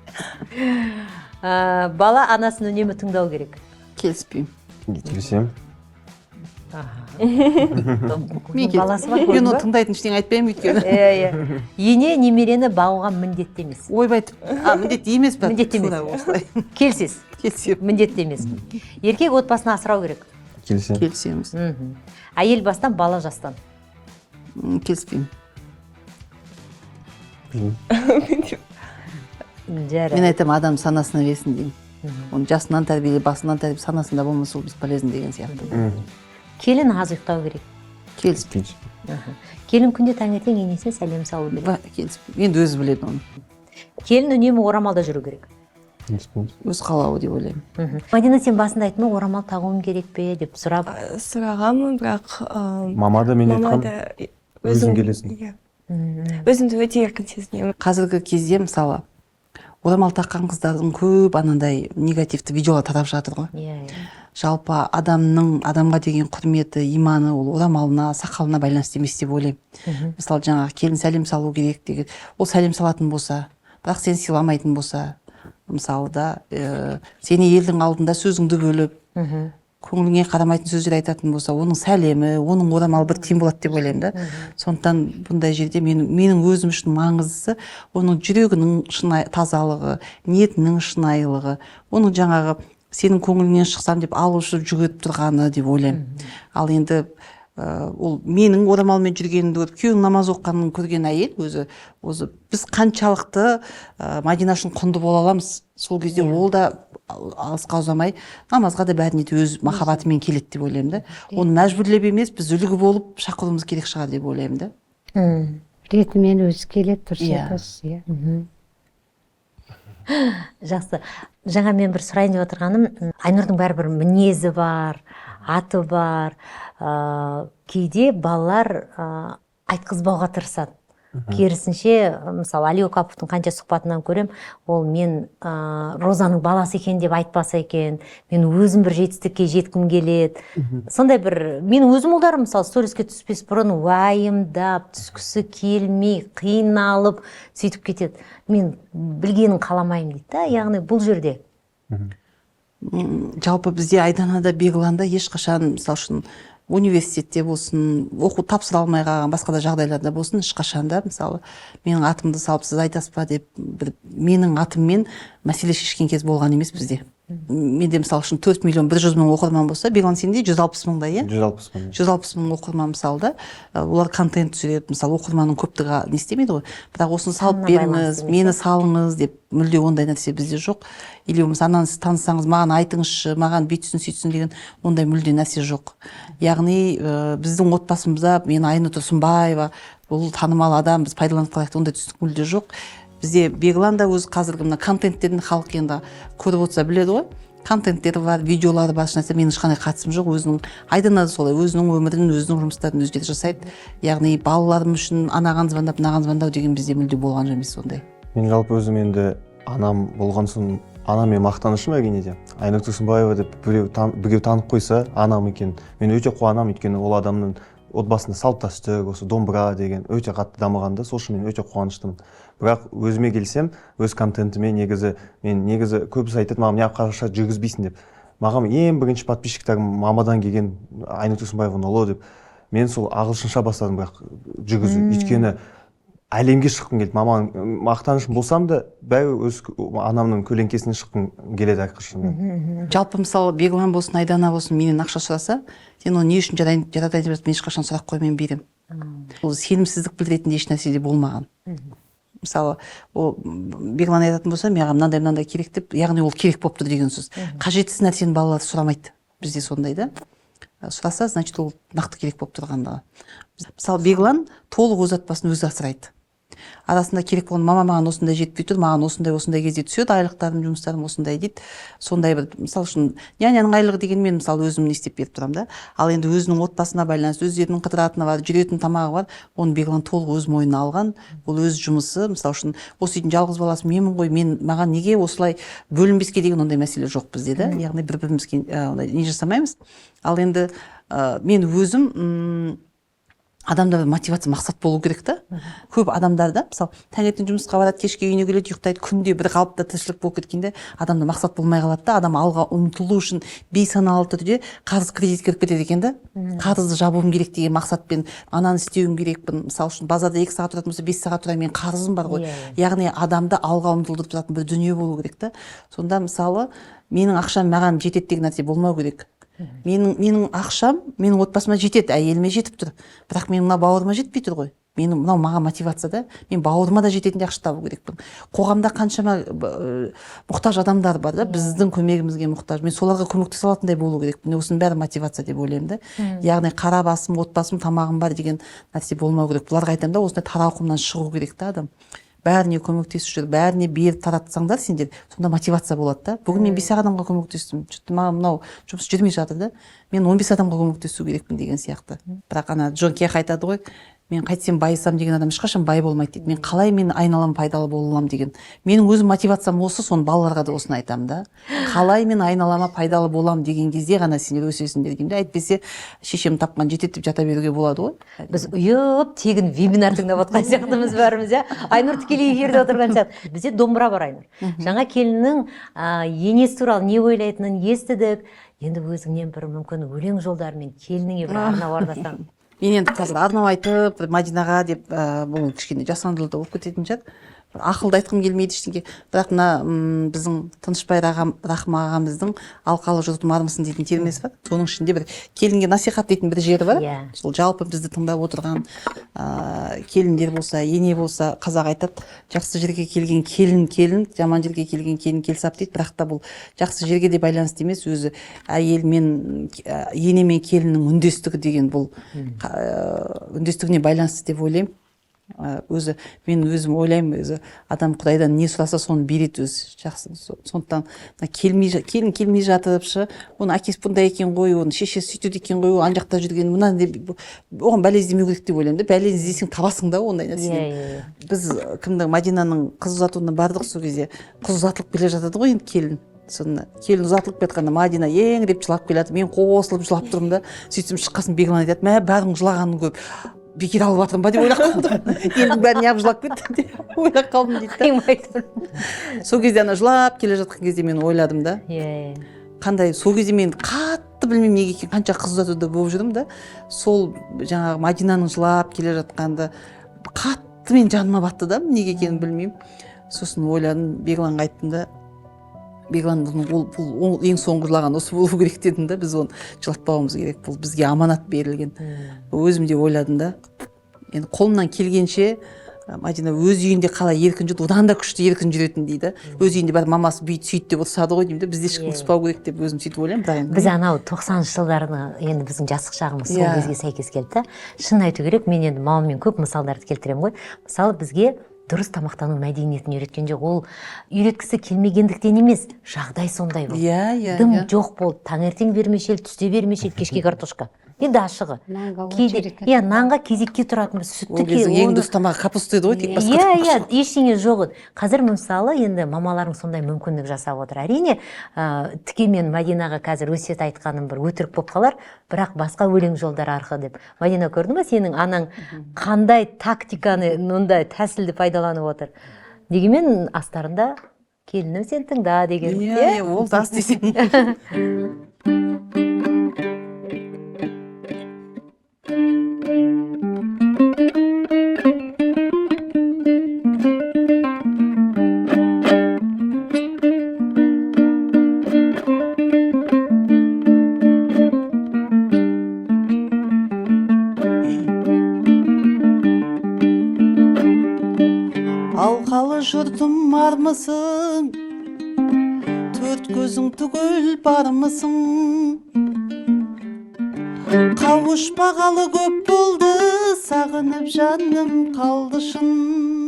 A: Бала анасын үнемі тыңдау керек.
B: Келіспеймін.
C: Келісемін.
A: Баласы бар,
B: Мен оны тыңдайтын ештеңе айтпаймын өйткені.
A: Ене немерені бағуға міндетті емес.
B: Ойбай айтып, міндетті емес пе?
A: Міндетті емес. Келсіз.
B: Келісемін.
A: Міндетті емес. Еркек отбасын асырау керек.
C: Келісемін.
B: Келісеміз.
A: Әйел бастан, бала жастан.
B: Келіспеймін.
A: Жарайды.
B: Мен айтамын, адам санасына берсін деймін. Оны жасынан тәрбиеле, басынан тәрбиеле, санасында болмаса ол бесполезно деген сияқты.
A: Келін аз ұйықтау керек.
B: Келіспеймін.
A: Келін күнде таңертең енесіне сәлем салу керек.
B: Келіспеймін. Енді өзі біледі оны.
A: Келін үнемі орамалда жүру керек.
C: Келіспейміз.
B: Өз қалауы деп ойлаймын.
A: Мадина, сен басында айттың, орамал тағуым керек пе деп сұрап.
D: Сұрағанмын, бірақ
C: Мама да мен
D: мама
C: айтқам,
D: да
C: өзің келесің.
D: иә. Өзімді өте еркін сезінемін.
B: Қазіргі кезде мысалы орамал таққан қыздардың көп анандай негативті видеолар тарап жатыр ғой. Жалпы адамға деген құрметі, иманы ол орамалына, сақалына байланысты емес деп ойлаймын. Мысалы жаңағы келін сәлем салу керек деген, ол сәлем салатын болса, бірақ сен сыйламайтын болса, мысалы да сені елдің алдында сөзіңді бөліп, көңіліңе қарамайтын сөздер айтатын болса, оның сәлемі, оның орамалы бір тиын болады деп ойлаймын да. Сондықтан бұндай жерде менің өзім үшін маңыздысы оның жүрегінің тазалығы, ниетінің шынайылығы, оның жаңағы сенің көңіліңнен шықсам деп алып жүгіріп тұрғаны деп ойлаймын. Ал енді ол менің орамалмен жүргенімді көріп, күйеуің намаз оқығанын көрген әйел өзі біз қаншалықты Мадина үшін құнды бола аламыз. Сол кезде ол да алысқа ұзамай намазға да бәріне де өз махаббатымен келеді деп ойлаймын да. Оны мәжбүрлеп емес, біз үлгі болып шақыруымыз керек шығар деп ойлаймын да.
E: Ретімен өзі келеді, дұрыс.
A: Жақсы. Жаңа мен бір сұрайын деп отырғаным, Айнұрдың бәрібір мінезі бар, аты бар. Кейде балалар айтқызбауға тырысады. Керісінше, мысалы, Али Оқаповтың қанша сұхбатынан көрем, ол мен Розаның баласы екен деп айтпаса екен, мен өзім бір жетістікке жеткім келеді. Сондай бір, мен өзім ұлдарым, мысалы, сториске түспес бұрын уайымдап, түскісі келмей, қиналып, сөйтіп кетеді. Мен білгенін қаламаймын дейді да, яғни бұл жерде.
B: Жалпы бізде Айданада, Бегланда ешқашан, мысалы үшін, университетте болсын, оқу тапсыра алмай қалған басқа да жағдайларда болсын, ешқашанда мысалы менің атымды салып сіз айтасыз ба деп менің атыммен мәселе шешкен кез болған емес бізде. Менде мысалы үшін 4 миллион 100 мың оқырман болса, Беглан сенде 160 мыңдай, иә? 160 мың оқырман мысалы да, олар контент түсіреді, мысалы оқырманның көптігі не істемейді ғой. Бірақ осыны салып беріңіз, мені салыңыз деп мүлде ондай нәрсе бізде жоқ. Или болмаса ананы сіз танысаңыз, маған айтыңызшы, маған бүйтсін, сөйтсін деген ондай мүлде нәрсе жоқ. Яғни біздің отбасымызда мен Айнұр Тұрсынбаева, бұл танымал адам, біз пайдаланып қалайық, ондай түсінік мүлде жоқ. Бізде Бегланда өзі қазіргі мына контенттерін халық енді көріп отырса біледі ғой. Контенттері бар, видеолары бар, нәрсе менің ешқандай қатысым жоқ. Өзінің Айдана да солай, өзінің өмірін, өзінің жұмыстарын өздері жасайды. Яғни балаларым үшін анаған звондап, мынаған звондау деген бізде мүлде болған емес сондай.
C: Мен жалпы өзім енді анам болған соң анаммен мақтанышым әрине. Айнұр Тұрсынбаева деп біреу танып қойса анам екен. Мен өте қуанамын, өйткені ол адамның отбасында салт-дәстүр, осы домбыра деген өте қатты дамығанда, сол үшін мен өте қуаныштымын. Бірақ өзіме келсем, өз контентіме мен негізі көбісі айтады, маған неғып қазақша жүргізбейсің деп. Маған ең бірінші подписчиктарым мамадан келген Айнұр Тұрсынбаеваның ұлы деп. Мен сол ағылшынша бастадым, бірақ жүргізу. Өйткені әлемге шыққым келді. Маманың мақтанышым болсам да, бәрі өз анамның көлеңкесінен шыққым келеді әрқашан.
B: Жалпы мысалы Беглан болсын, Айдана болсын, менен ақша сұраса, сен оны не үшін жаратайын деп мен ешқашан сұрақ қоймай беремін. Ол сенімсіздік білдіретін еш нәрсе де болмаған. Мысалы, ол Беглан айтатын болса, маған мынандай керек деп, яғни ол керек болып тұр деген сөз. Қажетсіз нәрсені балалар сұрамайды. Бізде сондай да. Сұраса, значит, ол нақты керек болып тұрғандығы. Мысалы, Беглан толық өз отбасын өзі асырайды. арасында керек болған мама маған осындай жетпей тұр, маған осындай кезде түседі, айлықтарым, жұмыстарым осындай дейді. Сондай бір, мысалы үшін, няняның айлығы деген мен мысалы өзім не істеп беріп тұрамын да. Ал енді өзінің отбасына байланысты, өздерінің қыдыратыны бар, жүретін тамағы бар, оны Беглан толық өз мойнына алған. Бұл өз жұмысы, мысалы үшін, осы үйдің жалғыз баласы менмін ғой, маған неге осылай бөлінбеске деген ондай мәселе жоқ бізде да. Яғни бір-бірімізге не жасамаймыз. Ал енді мен өзім адамда мотивация, мақсат болу керек та. Көп адамдарда, мысалы, таңертең жұмысқа барады, кешке үйіне келеді, ұйықтайды, күнде бір қалыпта тіршілік болып кеткенде, адамда мақсат болмай қалады да. Адам алға ұмтылу үшін бейсаналы түрде қарыз кредит кіріп кетеді екен да. Қарызды жабуым керек деген мақсатпен ананы істеуім керекпін. Мысалы үшін базарда 2 сағат тұратын болса, 5 сағат тұрайын, мен қарызым бар ғой. Яғни адамды алға ұмтылдырып тұратын бір дүние болу керек та. Сонда мысалы, менің ақшам маған жетеді деген нәрсе болмау керек. Менің ақшам менің отбасыма жетеді, әйеліме жетіп тұр. Бірақ мен мына бауырыма жетпей тұр ғой. Мынау маған мотивация да. Мен бауырыма да жететіндей ақша табу керекпін. Қоғамда қаншама мұқтаж адамдар бар да, біздің көмегімізге мұқтаж. Мен соларға көмектесе алатындай болу керекпін. Осының бәрі мотивация деп ойлаймын да. Яғни қара басым, отбасым, тамағым бар деген нәрсе болмау керек. Бұларға айтамын да, осындай тарауқымнан шығу керек та адам. Бәріне көмектесіп жүр, бәріне беріп таратсаңдар сендер, сонда мотивация болады да. Бүгін мен 5 адамға көмектестім, маған мынау жұмыс жүрмей жатыр да. Мен 15 адамға көмектесу керекпін деген сияқты. Бірақ ана Джон Кех айтады ғой, мен қайтсем байысам деген адам ешқашан бай болмайды дейді. Мен қалай мен айналам пайдалы бола аламын деген. Менің өзім мотивациям осы, соны балаларға да осыны айтамын да. Қалай мен айналама пайдалы боламын деген кезде ғана сендер өсесіңдер деймін да. Әйтпесе шешем тапқан жетеді деп жата беруге болады ғой.
A: Біз ұйып тегін вебинар тыңдап отқан сияқтымыз бәріміз, иә. Айнұр тікелей эфирде отырған сияқты. Бізде домбыра бар, Айнұр. Жаңа келіннің енесі туралы не ойлайтынын естідік. Енді өзіңнен бір мүмкін өлең жолдарымен келініңе бір арнау арнасаң.
B: Мен енді қазір арнау айтып, Мадинаға деп, бұл кішкене жасандылы да болып кететін шығар. Ақылды айтқым келмейді ештеңе. Бірақ мына біздің Тынышбай Рахым ағамыздың алқалы жұртым армысың дейтін термесі бар. Соның ішінде бір келінге насихат дейтін бір жері бар. Сол жалпы бізді тыңдап отырған келіндер болса, ене болса, қазақ айтады, жақсы жерге келген келін, жаман жерге келген келін келсап дейді. Бірақ та бұл жақсы жерге де байланысты емес, өзі әйел мен ене мен келіннің үндестігі деген бұл үндестігіне байланысты деп ойлаймын. Өзі мен өзім ойлаймын, өзі адам Құдайдан не сұраса соны береді өзі жақсы. Сондықтан келін келмей жатыпшы, оны әкесі бұндай екен ғой, оны шешесі сөйтеді екен ғой, ана жақта жүрген мына деп оған бәле іздемеу керек деп ойлаймын да. Бәле іздесең табасың да ондай нәрседен. Біз кімді Мадинаның қыз ұзатуына бардық, сол кезде қыз ұзатылып келе жатады ғой енді келін. Соны келін ұзатылып кеткенде Мадина еңіреп жылап келеді. Мен қосылып жылап тұрмын да. Сөйтсем шыққасын Беглан айтады, мә бәрің жылағаның көп. Бекер алып жатырмын ба деп ойлап қалдым. Елдің бәрін неғып жылап кетті деп ойлап қалдым дейді. Сол кезде ана жылап келе жатқан кезде мен ойладым да. Қандай, сол кезде мен қатты білмеймін неге екен, қанша қыз ұзатуда болып жүрдім да. Сол жаңағы Мадинаның жылап келе жатқанды қатты мен жаныма батты да, неге екенін білмеймін. Сосын ойладым, Бегланға айттым да. Беглан бұл ең соңғы жылаған осы болу керек дедім да, біз оны жылатпауымыз керек, бұл бізге аманат берілген. Өзім де ойладым да. Енді қолымнан келгенше Мадина өз үйінде қалай еркін жүрді, одан да күшті еркін жүретін дейді. Өз үйінде бәрі мамасы бүйт сөйт деп отырсады ғой деймін да, бізде ешкім ұспау керек деп өзім сөйтіп ойлаймын. Бірақ
A: біз анау 90-шы жылдардың енді біздің жастық шағымыз сол кезге сәйкес келді. Шын айту керек, мен енді мамаммен көп мысалдарды келтіремін ғой. Мысалы бізге дұрыс тамақтану мәдениетін үйреткен жоқ. Ол үйреткісі келмегендіктен емес, жағдай сондай болды. Дым жоқ болды. Таңертең бермешел, түсте бермешел, кешке картошка. Енді ашығы. Нанға кезекке тұратын сүтті ке.
B: Ол ең дұрыс тамағы капуста еді ғой, тек басқа.
A: Ештеңе жоқ еді. Қазір мысалы енді мамаларың сондай мүмкіндік жасап отыр. Әрине, тіке мен Мадинаға қазір өсиет айтқаным бір өтірік болып қалар, бірақ басқа өлең жолдары арқылы деп. Мадина, көрдің бе сенің анаң қандай тактиканы, мұндай тәсілді пайдаланып отыр. Дегенмен астарында келінім сен тыңда деген.
B: Ол ас десең. Алқалы жұртым армысың, төрт көзің түгел бармысың? Қауышпағалы көп болды, сағынып жаным қалды шын.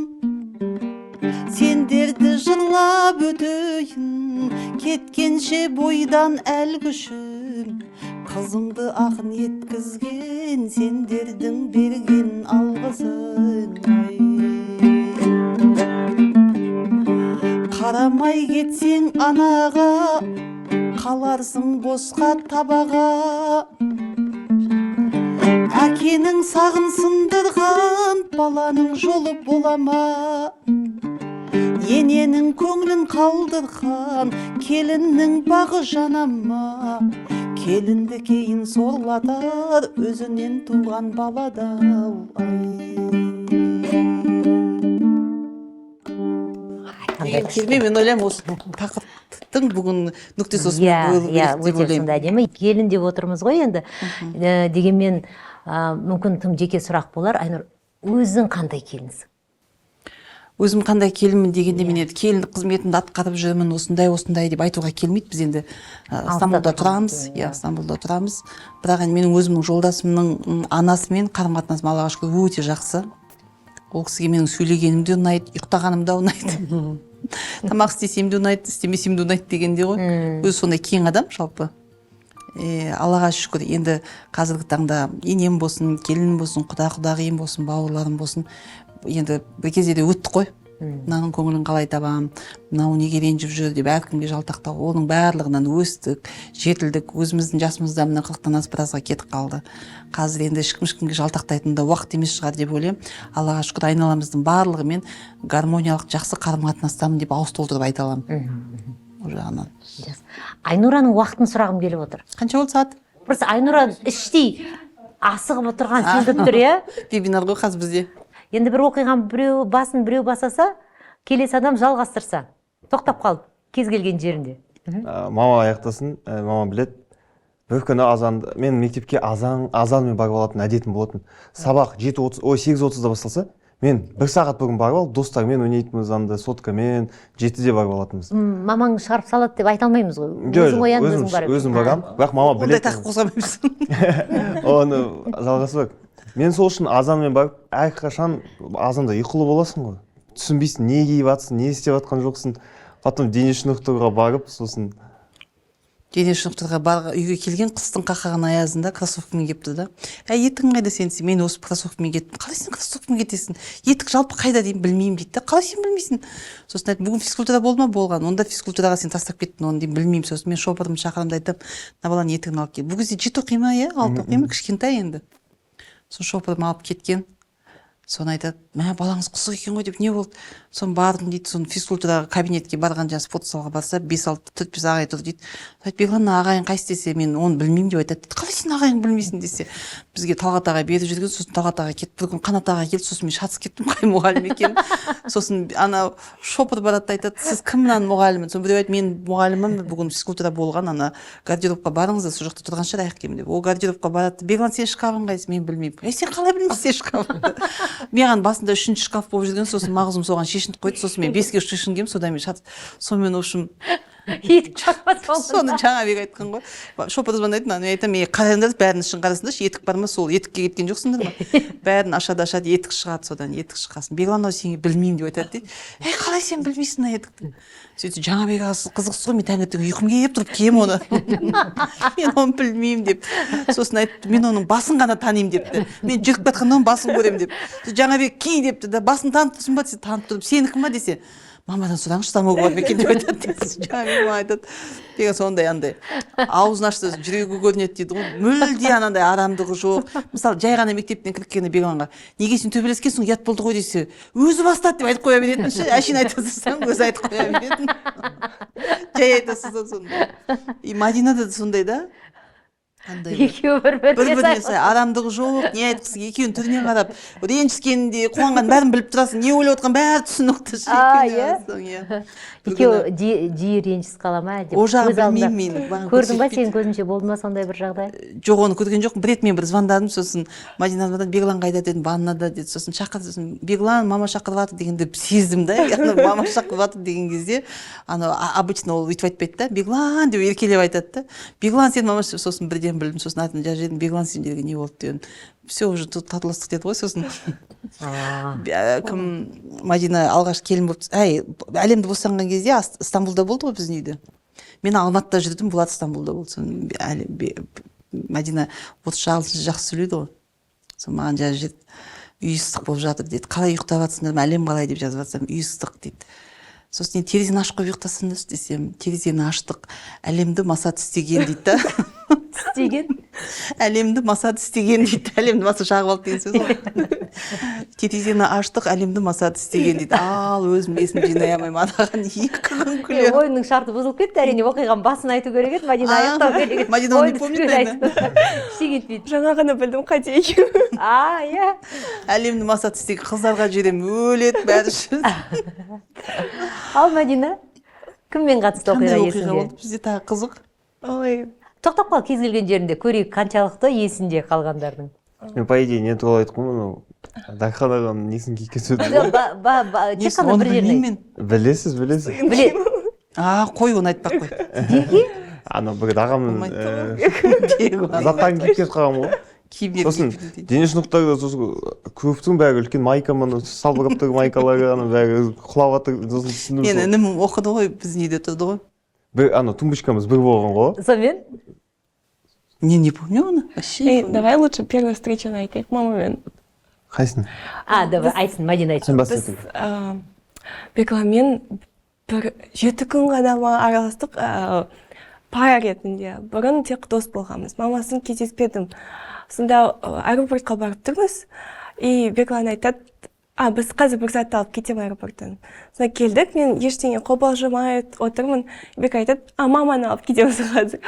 B: жырлап өтейін, кеткенше бойдан әл күшім. Қызыңды ақын еткізген, сендердің берген алғысың. Қарамай кетсең анаға, қаларсың босқа табаға. Әкенің сағын сындырған, баланың жолы болама. Ененің көңілін қалдырған, келіннің бағы жанама. Келінді кейін сорлатар, өзінен туған баладау. Мен ойлаймын осы тақырыптың бүгін нүктесі осы
A: өте сонда әдемі. Келін деп отырмыз ғой енді. Дегенмен мүмкін тым жеке сұрақ болар. Айнұр, өзің қандай келінсің?
B: Өзім қандай келінмін дегенде мен келін қызметімді атқарып жүрмін, осындай деп айтуға келмейді. Біз енді Стамбулда тұрамыз. Бірақ менің өзімнің жолдасымның анасымен қарым-қатынасым Аллаға шүкір өте жақсы. Ол кісіге менің сөйлегенім де ұнайды, ұйықтағаным да ұнайды. Тамақ істесем де ұнайды, істемесем де ұнайды дегенде ғой. Өзі сондай кең адам жалпы. Аллаға шүкір, енді қазіргі таңда енем болсын, келінім болсын, құдағиым болсын, бауырларым болсын, енді бір кезде де өтті қой. Мынаның көңілін қалай табам, мынау неге ренжіп жүр деп әркімге жалтақтау. Оның барлығынан өстік, жетілдік, өзіміздің жасымызда мына 40-тан асып біразға кетіп қалды. Қазір енді ешкімге жалтақтайтын да уақыт емес шығар деп ойлаймын. Аллаға шүкір, айналамыздың барлығымен гармониялық жақсы қарым-қатынастамын деп ауыз толтырып айта аламын. Ол жағынан.
A: Айнұраның уақытын сұрағым келіп отыр.
B: Қанша болды сағат?
A: Просто Айнұра іштей асығып отырған сезіліп тұр, иә?
B: Вебинар ғой қазір бізде.
A: Енді бір оқиған біреу басаса, келесі адам жалғастырса, тоқтап қалды кез келген жерінде.
C: Мама аяқтасын, мама білет. Бір күні мен мектепке азанмен барып алатын әдетім болатын. Сабақ 8:30-да басталса, мен 1 сағат бүгін барып алып, достармен ойнайтынбыз, соткамен 7-де барып алатынбыз.
A: Мамаң шығарып салады деп айта алмаймыз ғой. Өзің оян, өзің бар.
C: Өзім барам, бірақ мама білет.
B: Ондай тақып қосамаймыз.
C: Оны жалғасы бар. Мен сол үшін азанмен барып, әрқашан азанда ұйқылы боласың ғой. Түсінбейсің, не киіп жатсың, не істеп жатқан жоқсың. Потом дене шынықтыруға барып, сосын
B: дене шынықтыруға үйге келген қыстың қақаған аязында кроссовкамен келіпті да. Етігің қайда сен десе, мен осы кроссовкамен кеттім. Қалай сен кроссовкамен кетесің? Етік жалпы қайда деймін, білмеймін дейді. Қалай сен білмейсің? Сосын айтты, бүгін физкультура болды ма? Болған. Онда физкультураға сен тастап кеттің, оны деймін, білмеймін. Сосын мен шопырым шақырымды айтып, мына баланың етігін алып кел. Бұл кезде 7 оқи ма, 6 оқи ма, кішкентай енді. Сол шопырым алып кеткен. Соны айтады, мә балаңыз құсық екен ғой деп, не болды? Соны бардым дейді, соны физкультураға кабинетке барған жаңа спорт залға барса, 5-6 ағай тұр дейді. Беглан ағайын қайсы десе, мен оны білмеймін деп айтады. Қалай сен ағайын білмейсің десе, бізге Талғат ағай беріп жүрген, сосын Талғат ағай кетті, бір күн Қанат ағай келді, сосын мен шатысып кеттім, қай мұғалім екен. Сосын ана шопыр барады айтады, сіз кім мынаның мұғалімі? Сосын біреу айтты, мен мұғалімім, бүгін физкультура болған, ана гардеробқа барыңыз, сол жақта тұрған шығар аяқ киім деп. Ол гардеробқа барады, Беглан сен шкафың қайсы? Мен білмеймін. Сен қалай білмейсің шкафыңды? Маған басында 3-ші шкаф болып жүрген, сосын мағзұм соған шешініп қойды, сосын мен 5-ге шешінгем, содан мен сонымен в общем соны жаңа бек айтқан ғой. Шопыр звондайды, мен айтамын, қараңдар, бәрін ішін қарасыңдаршы, етік бар ма? Сол етікке кеткен жоқсыңдар ма? Бәрін ашады, етік шығады, содан етік шыққасын. Беглан сен білмеймін деп айтады дейді. Қалай сен білмейсің мына етікті? Сөйтіп жаңа бек қызықсыз ғой, мен таңертең ұйқым келіп тұрып киемін оны. Мен оны білмеймін деп. Сосын айтты, мен оның басын ғана танимын депті. Мен жүріп жатқанда оның басын көремін деп. Жаңа бек ки депті да, басын танып тұрсың ба десе, танып тұрып, сенікі ма десе, мамадан сұраңызшы, самогон бар ма екен деп айтады. Жаңа бек айтады, деген сондай андай аузын ашты, жүрегі көрінеді дейді ғой, мүлде анандай арамдығы жоқ. Мысалы, жай ғана мектептен кіргенде Бегланға, неге сен төбелескенсің, ұят болды ғой десе, өзі бастады деп айтып қоя беретін ше, әшейін айта салсаң, өзі айтып қоя беретін. Жай айта салсаң сондай. И Мадинада да сондай да.
A: Екеуі бір-біріне
B: сай арамдығы жоқ, не айтқысы, екеуінің түріне қарап, ренжіскенде, қуанған бәрін біліп тұрасың, не ойлап отқан бәрі түсінікті.
A: Екеуі жиі ренжісіп қала ма?
B: О жағын білмеймін мен.
A: Көрдің ба, сен көзінше болды ма сондай бір жағдай?
B: Жоқ, оны көрген жоқпын. Бір рет мен бір звондадым, сосын Мадинадан Беглан қайда дедім, ваннада деді, сосын шақырды, сосын Беглан мама шақырып жатыр дегенде сездім да, мама шақырып жатыр деген кезде, обычно ол өйтіп айтпайды да, Беглан деп еркелеп айтады да. Беглан сен мама, сосын бірден бірден білдім, сосын атын жазып едім, Беглан сендерге не болды деген. Все уже тут татуластық деді ғой, сосын кім Мадина алғаш келін болып, әлемді босанған кезде Стамбулда болды ғой біздің үйде. Мен Алматыда жүрдім, Булат Стамбулда болды. Соны Мадина 36 жақсы сөйлейді ғой. Соны маған жазып жеді, үй ыстық болып жатыр дейді. Қалай ұйықтап жатсыңдар ма, әлем қалай деп жазып жатсам, үй ыстық дейді. Сосын терезені ашып қойып ұйықтасыңдар десем, терезені аштық, әлемді Масат істеген дейді да.
A: Істеген?
B: Әлемді Масат істеген дейді. Әлемді Масат шағып алды деген сөз ғой. Терезені аштық, әлемді Масат істеген дейді. Ал өзім есімді жинай алмаймын, анаған 2 күн күлемін.
A: Ойынның шарты бұзылып кетті, әрине оқиғаның басын айту керек еді, Мадина аяқтау керек еді.
B: Мадина оны не помнит, наверное.
A: Ештеңе етпейді.
D: Жаңа ғана білдім қате екенін.
A: Иә.
B: Әлемді Масат істеген қыздарға жіберем, өледі бәрі үшін.
A: Ал Мадина, кіммен қатысты оқиға
B: Қандай оқиға
A: есіңде?
B: болды бізде тағы қызық.
D: Ой,
A: Тоқтап қал, кез келген жерінде көрейік қаншалықты есінде қалғандардың.
C: Мен по идее не туралы айттым ғой, мынау Дарханаға несін киіп кетеді.
A: Тек қана бір жерде.
C: Білесіз.
B: Қой, оны айтпақ қой.
A: Неге?
C: Ана бір ағамның
B: Болмайды.
C: заттарын киіп кетіп қалған ғой. Сосын дене шынықтарда сосын көптің бәрі үлкен майкамен салбырап тұр майкалары, ана бәрі құлап жатыр. Сосын түсіндім.
B: Мен інім оқыды ғой, біздің үйде тұрды ғой.
C: Бір ана тумбочкамыз бір болған ғой.
A: Сонымен?
B: Не помню оны. Вообще.
D: давай лучше первую встречу айтайық мамамен.
C: Қайсың?
A: Давай айтсын, Мадина айтсын.
C: Сен
D: Біз
C: бастайсың.
D: Бекламен бір 7 күн ғана ма араластық, пара ретінде. Бұрын тек дос болғанбыз. Мамасын кездеспедім. Сонда аэропортқа барып тұрмыз. И Беклан айтады, біз қазір бір затты алып кетем аэропорттан. Сонда келдік, мен ештеңе қобалжымай отырмын. Бек айтады, маманы алып кетеміз қазір.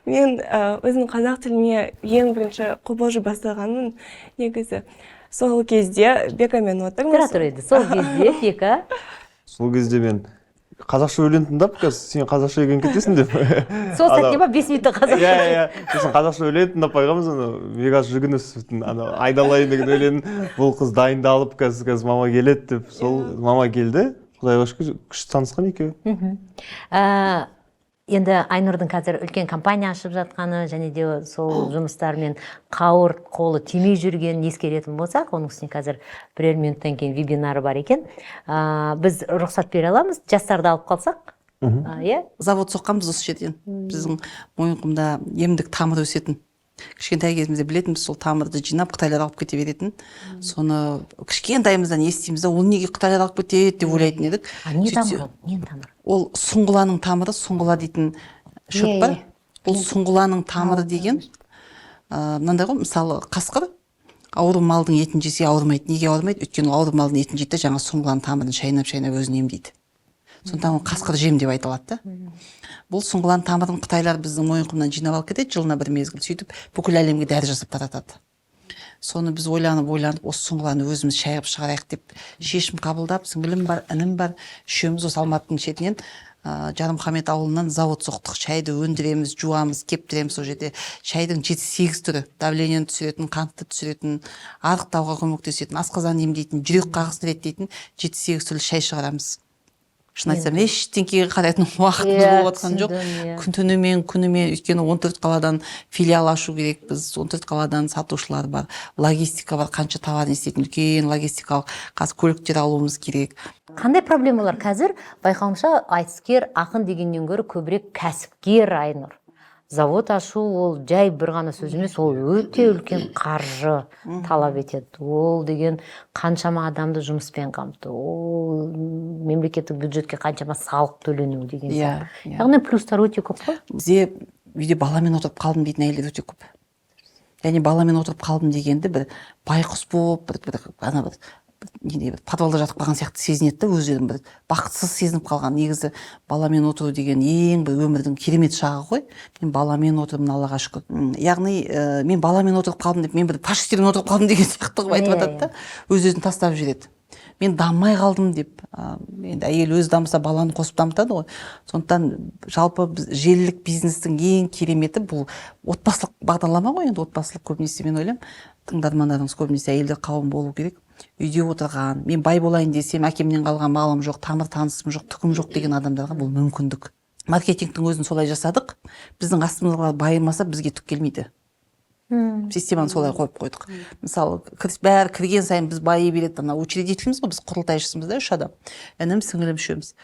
D: Мен өзінің қазақ тіліне ең бірінші қобалжу бастағанмын негізі. Сол кезде Бекамен отырмыз.
A: Тұра еді, сол кезде Бека.
C: Сол кезде мен қазақша өлең тыңдап, сен қазақша үйреніп кетесің деп.
A: Сол сәтте ма 5 минутта қазақша?
C: Иә. Сосын қазақша өлең тыңдап қойғанбыз, Бекас Жүгінісовтың айдалайын деген өлең. Бұл қыз дайындалып, қазір мама келеді деп. Сол мама келді. Құдайға шүкір, күшті танысқан екеуі.
A: Енді Айнұрдың қазір үлкен компания ашып жатқаны, және де сол жұмыстармен қауырт қолы тимей жүргенін ескеретін болсақ, оның үстіне қазір бірер минуттан кейін вебинары бар екен. Біз рұқсат бере аламыз, жастарды алып қалсақ.
B: Завод соққанбыз осы жерден. Біздің Мойынқұмда емдік тамыр өсетін. Кішкентай кезімізде білетінбіз, сол тамырды жинап Қытайлар алып кете беретін. Соны кішкентайымыздан естиміз да, ол неге Қытайлар алып кетеді деп ойлайтын едік.
A: Не тамыр? Не тамыр?
B: Ол сұңғыланың тамыры, сұңғыла дейтін шөп бар. Ол сұңғыланың тамыры деген, мынандай ғой, мысалы қасқыр ауру малдың етін жесе ауырмайды. Неге ауырмайды? Өйткені ауыру малдың етін жейді, жаңа сұңғыланың тамырын шайнап өзін емдейді. Сондықтан қасқыр жем деп айтылады да. Бұл сұңғыланың тамырын Қытайлар біздің Мойынқұмнан жинап алып кетеді, жылына бір мезгіл, сөйтіп бүкіл әлемге дәрі жасап таратады. Соны біз ойланып, осы сұңғыланы өзіміз шайып шығарайық деп шешім қабылдап, сіңілім бар, інім бар, үшеуміз осы Алматының шетінен Жарымқамет ауылынан завод соқтық. Шайды өндіреміз, жуамыз, кептіреміз. Сол жерде шайдың 7-8 түрі, давлениені түсіретін, қантты түсіретін, арықтауға көмектесетін, асқазан емдейтін, жүрек қағысын реттейтін 7-8 түрлі шай шығарамыз. Шын айтсам, ештеңкеге қарайтын уақытымыз болып жатқан жоқ. Күнімен, өйткені 14 қаладан филиал ашу керек, біз 14 қаладан сатушылар бар, логистика бар, қанша товар істейтін үлкен логистикалық көліктер алуымыз керек.
A: Қандай проблемалар қазір? Байқауымша айтыскер, ақын дегеннен гөрі көбірек кәсіпкер Айнұр. Завод ашу ол жай бір ғана сөз емес, ол өте үлкен қаржы талап етеді. Ол деген қаншама адамды жұмыспен қамту, ол мемлекеттік бюджетке қаншама салық төлену деген сияқты. Яғни плюстар өте көп қой.
B: Бізде үйде баламен отырып қалдым дейтін әйелдер өте көп. Яғни баламен отырып қалдым дегенді бір байқұс болып, бір подвалда жатып қалған сияқты сезінеді да, өздерін бір бақытсыз сезініп қалған. Негізі баламен отыру деген ең бір өмірдің керемет шағы ғой. Мен баламен отырмын, Аллаға шүкір. Яғни мен баламен отырып қалдым деп, мен бір фашистермен отырып қалдым деген сияқты қылып айтып жатады да, өз-өзін тастап жібереді. Мен дамымай қалдым деп. Енді әйел өзі дамыса баланы қосып дамытады ғой. Сондықтан жалпы желілік бизнестің ең кереметі бұл отбасылық бағдарлама ғой. Енді отбасылық көбінесе мен ойлаймын, тыңдармандарыңыз көбінесе әйелдер қауым болу керек. Үйде отырған, мен бай болайын десем, әкемнен қалған малым жоқ, тамыр танысым жоқ, түкім жоқ деген адамдарға бұл мүмкіндік. маркетингтің өзін солай жасадық. Біздің астымызға байымаса бізге түк келмейді. Системаны солай қойып қойдық. Мысалы, бәрі кірген сайын біз байи береді. Ана учредительміз ғой, біз құрылтайшысымыз да 3 адам. Інім, сіңілім, үшеуміз.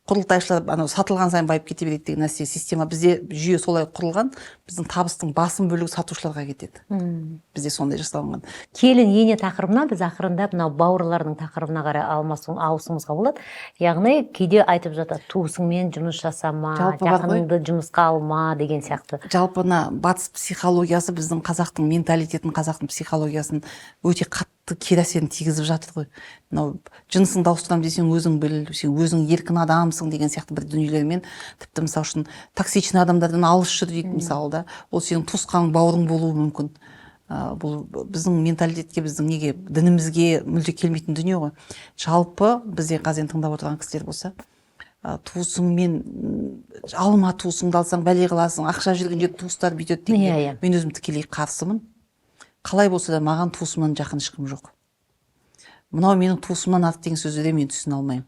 B: Құрылтайшылар анау сатылған сайын байып кете береді деген нәрсе система. Бізде жүйе солай құрылған. Біздің табыстың басым бөлігі сатушыларға кетеді. Бізде сондай жасалған.
A: Келін ене тақырыбына біз ақырындап мынау бауырлардың тақырыбына қарай ауысуымызға болады. Яғни кейде айтып жатады, туысыңмен жұмыс жасама, жақыныңды жұмысқа алма деген сияқты.
B: Жалпына батыс психологиясы біздің қазақтың менталитетін, қазақтың психологиясын өте қатты кері әсерін тигізіп жатыр ғой. Мынау жынысыңды ауыстырамын десең өзің біл, сен өзің еркін адамсың деген сияқты бір дүниелермен, тіпті мысалы үшін токсичный адамдардан алыс жүр дейді мысалы да. Ол сенің туысқаның бауырың болуы мүмкін. Бұл біздің менталитетке, біздің неге, дінімізге мүлде келмейтін дүние ғой. Жалпы бізде қазір тыңдап отырған кісілер болса, туысыңмен алма, туысыңды алсаң бәле қыласың, ақша жүрген жерде туыстар бүйтеді деген. Мен өзім тікелей қарсымын. Қалай болса да маған туысымнан жақын ешкім жоқ. Мынау менің туысымнан артық деген сөзді де мен түсіне алмаймын.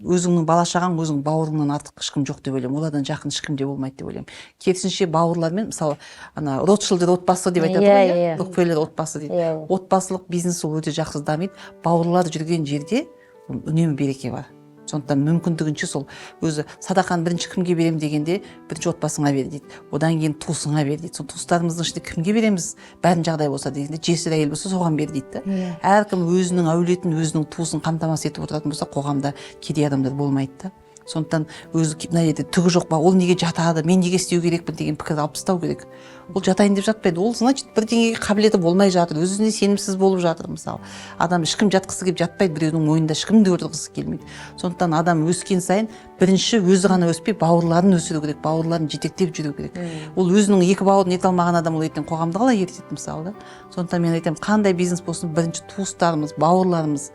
B: Өзіңнің бала-шағаң, өзің бауырыңнан артық ешкім жоқ деп ойлаймын. Олардан жақын ешкім де болмайды деп ойлаймын. Керісінше бауырлармен, мысалы, ана Ротшилдер отбасы деп айтады ғой, Рокфеллер отбасы дейді. Отбасылық бизнес ол өте жақсы дамиды. Бауырлар жүрген жерде үнемі береке бар. Сондықтан мүмкіндігінше сол өзі садақаны бірінші кімге берем дегенде бірінші отбасыңа бер дейді. Одан кейін туысыңа бер дейді. Сол туыстарымыздың ішінде кімге береміз? Бәрін жағдай болса дегенде жесір әйел болса соған бер дейді. Әркім өзінің әулетін, өзінің туысын қамтамасыз етіп отыратын болса, қоғамда кедей адамдар болмайды да. Сондықтан өзі мына жерде түгі жоқ па, ол неге жатады, мен неге істеу керекпін деген пікірді алып тастау керек. Ол жатайын деп жатпайды. Ол значит бірдеңеге қабілеті болмай жатыр, өзіне сенімсіз болып жатыр мысалы. Адам ешкім жатқысы келіп жатпайды, біреудің мойнында ешкімді отырғысы келмейді. Сондықтан адам өскен сайын бірінші өзі ғана өспей, бауырларын өсіру керек, бауырларын жетектеп жүру керек. Ол өзінің 2 бауырын ерте алмаған адам ол ертең қоғамды қалай ертеді мысалы да. Сондықтан мен айтамын, қандай бизнес болсын, бірінші туыстарымыз, бауырларымыз,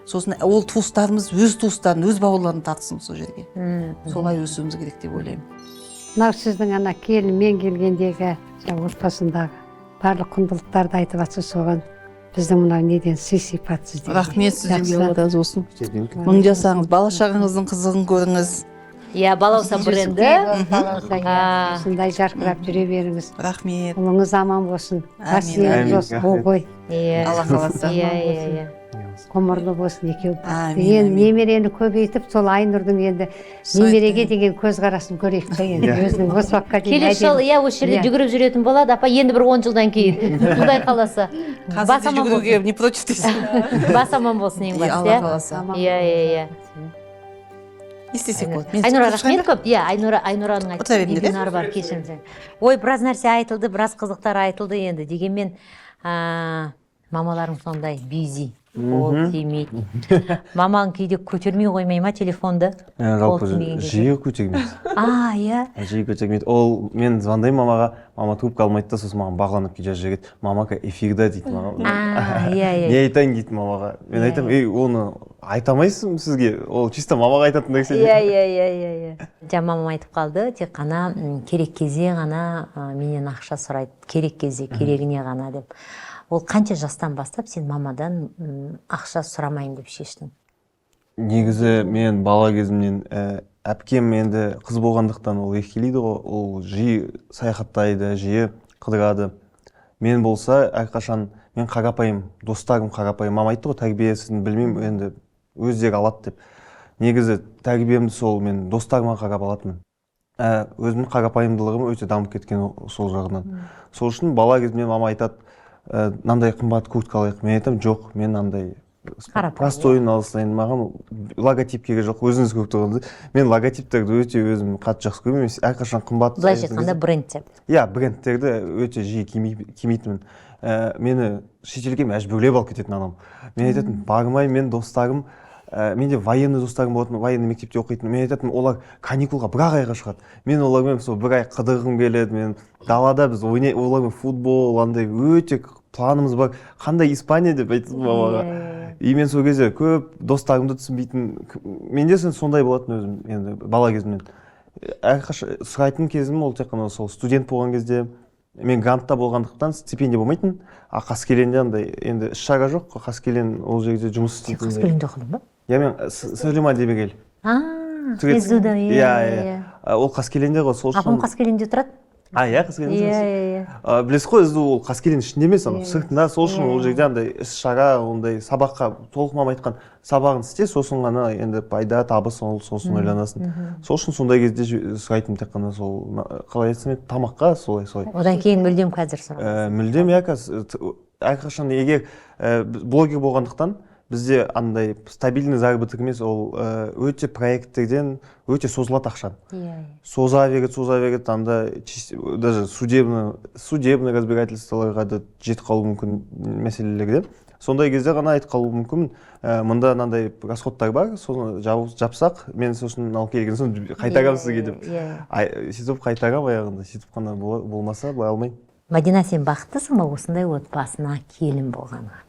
B: сосын ол туыстарымыз өз туыстарын, өз бауырларын тартсын сол жерге. Солай өсуіміз керек деп ойлаймын.
E: Мынау сіздің ана келінмен келгендегі отбасындағы барлық құндылықтарды айтып жатсыз, соған біздің мынау неден сый-сипат сізден.
B: Рахмет сізге, Алла разы болсын. Мың жасаңыз, бала-шағаңыздың қызығын көріңіз.
A: Иә, балауса бренді.
E: Сондай жарқырап жүре беріңіз.
B: Рахмет.
E: Ұлыңыз аман болсын. Қасиет болсын. Ғой.
B: Алла қаласа.
A: Иә.
E: Ғұмырлы болсын екеуі. Енді немерені көбейтіп, сол Айнұрдың енді немереге деген көзқарасын көрейік та енді. Өзінің осы уақытқа дейін.
A: Келесі жыл, иә, осы жерде жүгіріп жүретін болады, апа, енді бір 10 жылдан кейін. Құдай қаласа.
B: Қазір жүгіруге не против дейсің?
A: Бас аман болсын ең басты.
B: Алла қаласа.
A: Иә.
B: Естесек болады.
A: Айнұра, рахмет көп. Иә, Айнұраның айтты. Динар бар, кешіріңіз. Ой, біраз нәрсе айтылды, біраз қызықтар айтылды енді. Дегенмен мамаларың сондай бюзи. Ол тимейді. Мамаң кейде көтермей қоймай ма телефонды?
C: Жалпы жиі көтермейді.
A: Иә.
C: Жиі көтермейді. Ол мен звондаймын мамаға, мама трубка алмайды да, сосын маған бағланып келе жібереді. Мамака эфирда дейді маған.
A: Иә.
C: Не айтайын дейді мамаға. Мен айтамын, оны айта алмайсың сізге. Ол чисто мамаға айтатын нәрсе.
A: Иә. Мамам айтып қалды, тек қана керек кезде ғана менен ақша сұрайды. Керек кезде, керегіне ғана деп. Ол қанша жастан бастап сен мамадан ақша сұрамайын деп шештің?
C: Негізі мен бала кезімнен әпкем енді қыз болғандықтан ол еркелейді ғой, ол жиі саяхаттайды, жиі қыдырады. Мен болса әрқашан мен қарапайым, достарым қарапайым. Мама айтты ғой, тәрбиесін білмеймін, енді өздері алады деп. Негізі тәрбиемді сол мен достарыма қарап алатынмын. Өзімнің қарапайымдылығым өте дамып кеткен сол жағынан. Сол үшін бала кезімнен мама айтады, мынандай қымбат куртка алайық. Мен айтамын, жоқ, мен мынандай простойын алсайын, маған логотип керек жоқ, өзіңіз көріп тұрғандай. Мен логотиптерді өте өзім қатты жақсы көремін, әрқашан қымбат.
A: Былайша айтқанда брендтер.
C: Иә, брендтерді өте жиі кимейтінмін. Мені шетелге мәжбүрлеп алып кететін анам. Мен айтатын, бармай, мен достарым, менде военный достарым болатын, военный мектепте оқитын. Мен айтатын, олар каникулға 1 айға шығады. Мен олармен сол 1 ай қыдырғым келеді. Мен далада біз олармен футбол, андай өте планымыз бар. Қандай Испания деп айтып мамаға. И мен сол кезде көп достарымды түсінбейтін. Менде сондай болатын өзім, енді бала кезімнен. Әрқашан сұрайтын кезім ол тек қана сол студент болған кезде. Мен грантта болғандықтан стипендия болмайтын. Қаскеленде андай енді іс-шара жоқ. Қаскелен ол жерде жұмыс істейтін.
A: Қаскеленде оқыдың ба?
C: Я мен Сәлима Дебегел.
A: Изуда,
C: иә. Ол Қаскелеңде ғой, сол
A: Апам Қаскелеңде тұрады.
C: Иә, Қаскелеңде.
A: Иә.
C: Білесіз ғой, ізду ол Қаскелеңнің ішінде емес, сыртында, сол үшін ол жерде андай іс-шара, ондай сабаққа, толық мама айтқан сабағын істе, сосын ғана енді пайда, табыс, сосын ойланасың. Сол үшін сондай кезде сұрайтын тек қана сол, қалай айтсам еді, тамаққа солай.
A: Одан кейін мүлдем қазір сұрақ.
C: Мүлдем, иә, әрқашан егер блогер болғандықтан, бізде андай стабильный заработок емес, ол өте проекттерден өте созылады ақшан. Соза береді, анда даже судебный разбирательстволарға да жетіп қалуы мүмкін мәселелерде. Сондай кезде ғана айтып қалуы мүмкін, мында мынандай расходтар бар, соны жапсақ, мен сосын алып келген соң қайтарамын сізге деп. Сөйтіп қайтарам аяғында, сөйтіп қана болмаса былай алмаймын.
A: Мадина, сен бақыттысың ба осындай отбасына келін болғанға?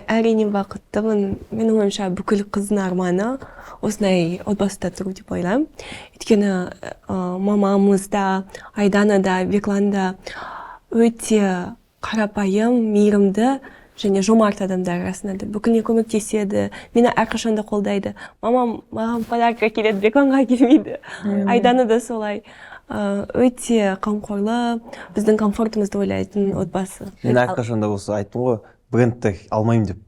D: Әрине бақыттымын. Менің ойымша бүкіл қыздың арманы осындай отбасыда тұру деп ойлаймын. Өйткені мамамыз да, Айдана да, Беклан да өте қарапайым, мейірімді және жомарт адамдар арасында. Бүкіліне көмектеседі, мені әрқашанда қолдайды. Мамам маған подарка келеді, Бекланға келмейді. Айдана да солай. Өте қамқорлы, біздің комфортымызды ойлайтын отбасы.
C: Мен әрқашанда осы айттым ғой, брендті алмаймын деп.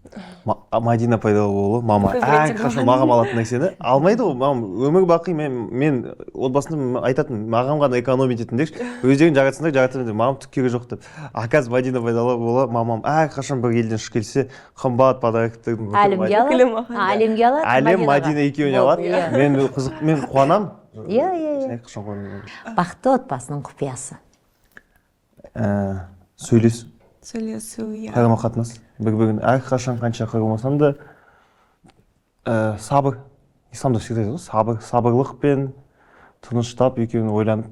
C: Мадина пайда болу, мама әрқашан маған алатын нәрсені алмайды ғой. Мам, өмір бақи мен отбасында айтатын, маған ғана экономить етіңдерші, өздерің жаратсыңдар, жаратыңдар, мамам түк керегі жоқ деп. Аказ Мадина пайда бола, мамам әрқашан бір елден шығып келсе, қымбат подарктерді
A: Әлемге алады.
C: Әлем Мадина екеуіне алады. Мен қуанамын.
A: Иә. Бақытты отбасының құпиясы.
C: Сөйлесу,
D: иә.
C: қарама-қатынас. Бір-бірін әрқашан қанша қырылмасам да сабыр. Исламда всегда айтады ғой, сабырлық пен тыныштап екеуін ойланып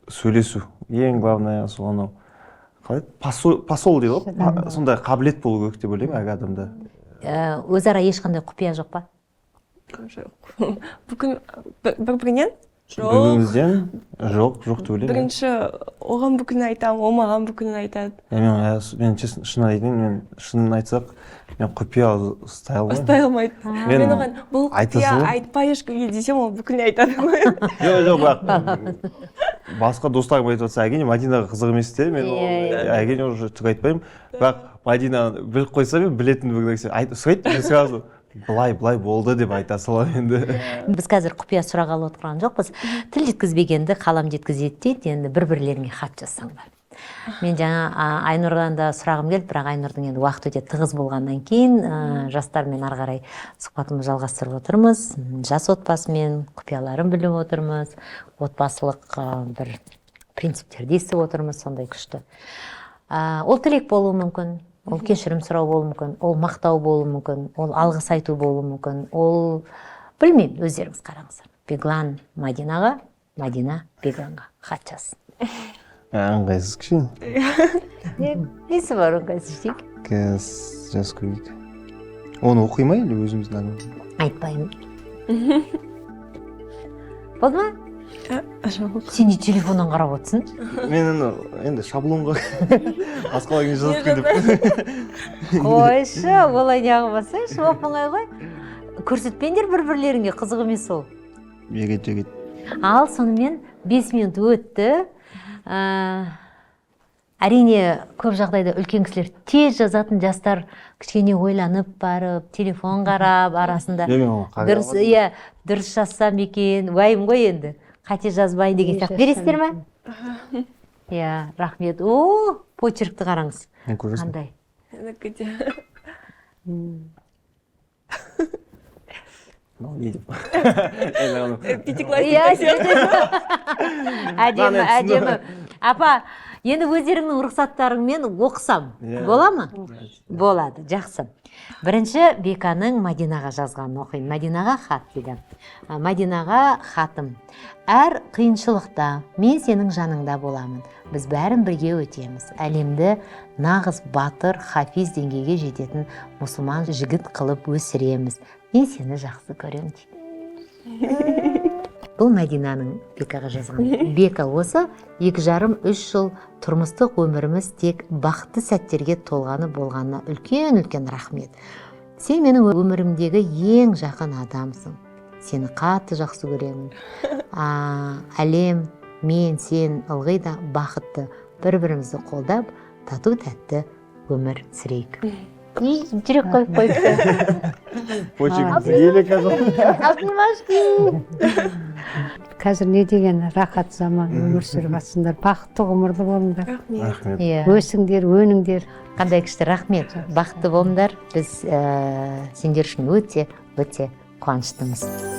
C: сөйлесу. Ең главное соны қалай? Посол дейді ғой. Сондай қабілет болу керек деп ойлаймын әр адамда.
A: Өзара ешқандай құпия жоқ па?
D: Жоқ. Бүкіл бір-бірінен?
C: Бірімізден жоқ деп ойлаймын.
D: Бірінші оған бүкілін айтамын, ол маған бүкілін айтады.
C: Мен шын айтайын, мен шынын айтсақ, мен құпия ұстай алмаймын.
D: Ұстай алмайды. Мен оған бұл құпия айтпай ешкімге десем, ол бүкілін айтады.
C: Жоқ, бірақ басқа достарым айтып отырса, әрине Мадинаға қызық емес те, мен әрине уже түк айтпаймын. Бірақ Мадина біліп қойса, мен білетін бір нәрсе сұрайды, мен сразу былай болды деп айта саламын енді.
A: Біз қазір құпия сұрағалы отырған жоқпыз. Тіл жеткізбегенді қалам жеткізеді дейді, енді бір-бірлеріңе хат жазсаңдар. Мен жаңа Айнұрдан да сұрағым келді, бірақ Айнұрдың енді уақыт өте тығыз болғаннан кейін жастармен ары қарай сұхбатымызды жалғастырып отырмыз. Жас отбасымен құпияларын біліп отырмыз. Отбасылық бір принциптерді естіп отырмыз, сондай күшті. Ол тілек болуы мүмкін. Ол кешірім сұрау болуы мүмкін, ол мақтау болуы мүмкін, ол алғыс айту болуы мүмкін, ол білмеймін, өздеріңіз қараңыздар. Беглан Мадинаға, Мадина Бегланға хат жазсын.
C: Ыңғайсыз кішкене.
A: Несі бар ыңғайсыз дейік?
C: Жаз көрейік. Оны оқи ма или өзіміздің арман?
A: Айтпаймын. Болды ма?
D: Жоқ.
A: Сен де телефоннан қарап отырсың?
C: Мен енді шаблонға басқалармен жазып кетіп.
A: Қойшы, олай неғылмасайшы, оп-оңай ғой. Көрсетпеңдер бір-бірлеріңе, қызық емес ол.
C: Жегет.
A: Ал сонымен 5 минут өтті. Әрине, көп жағдайда үлкен кісілер тез жазатын, жастар кішкене ойланып барып, телефон қарап, арасында дұрыс жазсам екен, уайым ғой енді. Қате жазбайын деген сияқты. Бересіздер ме? Иә, рахмет. Почеркті қараңыз. Қандай? Әдемі. Апа, енді өздеріңнің рұқсаттарыңмен оқысам, бола ма? Болады, жақсы. Бірінші Беканың Мадинаға жазғанын оқиын. Мадинаға хат дейді. Мадинаға хатым. Әр қиыншылықта мен сенің жаныңда боламын. Біз бәрін бірге өтеміз. Әлемді нағыз батыр, хафиз деңгейге жететін мұсылман жігіт қылып өсіреміз. Мен сені жақсы көремін дейді. Бұл Мадинаның Бекаға жазған. Бека осы 2,5-3 жыл тұрмыстық өміріміз тек бақытты сәттерге толғаны болғанына үлкен рахмет. Сен менің өмірімдегі ең жақын адамсың. сені қатты жақсы көремін. Әлем, мен, сен ылғи да бақытты бір-бірімізді қолдап, тату тәтті өмір сүрейік. Жүрек қойып қойыпты.
C: Почек елек
E: қазір не деген рахат заман өмір сүріп жатсыңдар, бақытты ғұмырлы болыңдар.
D: Рахмет.
E: Өсіңдер, өніңдер.
A: Қандай күшті рахмет. Бақытты болыңдар. Біз сендер үшін өте қуаныштымыз.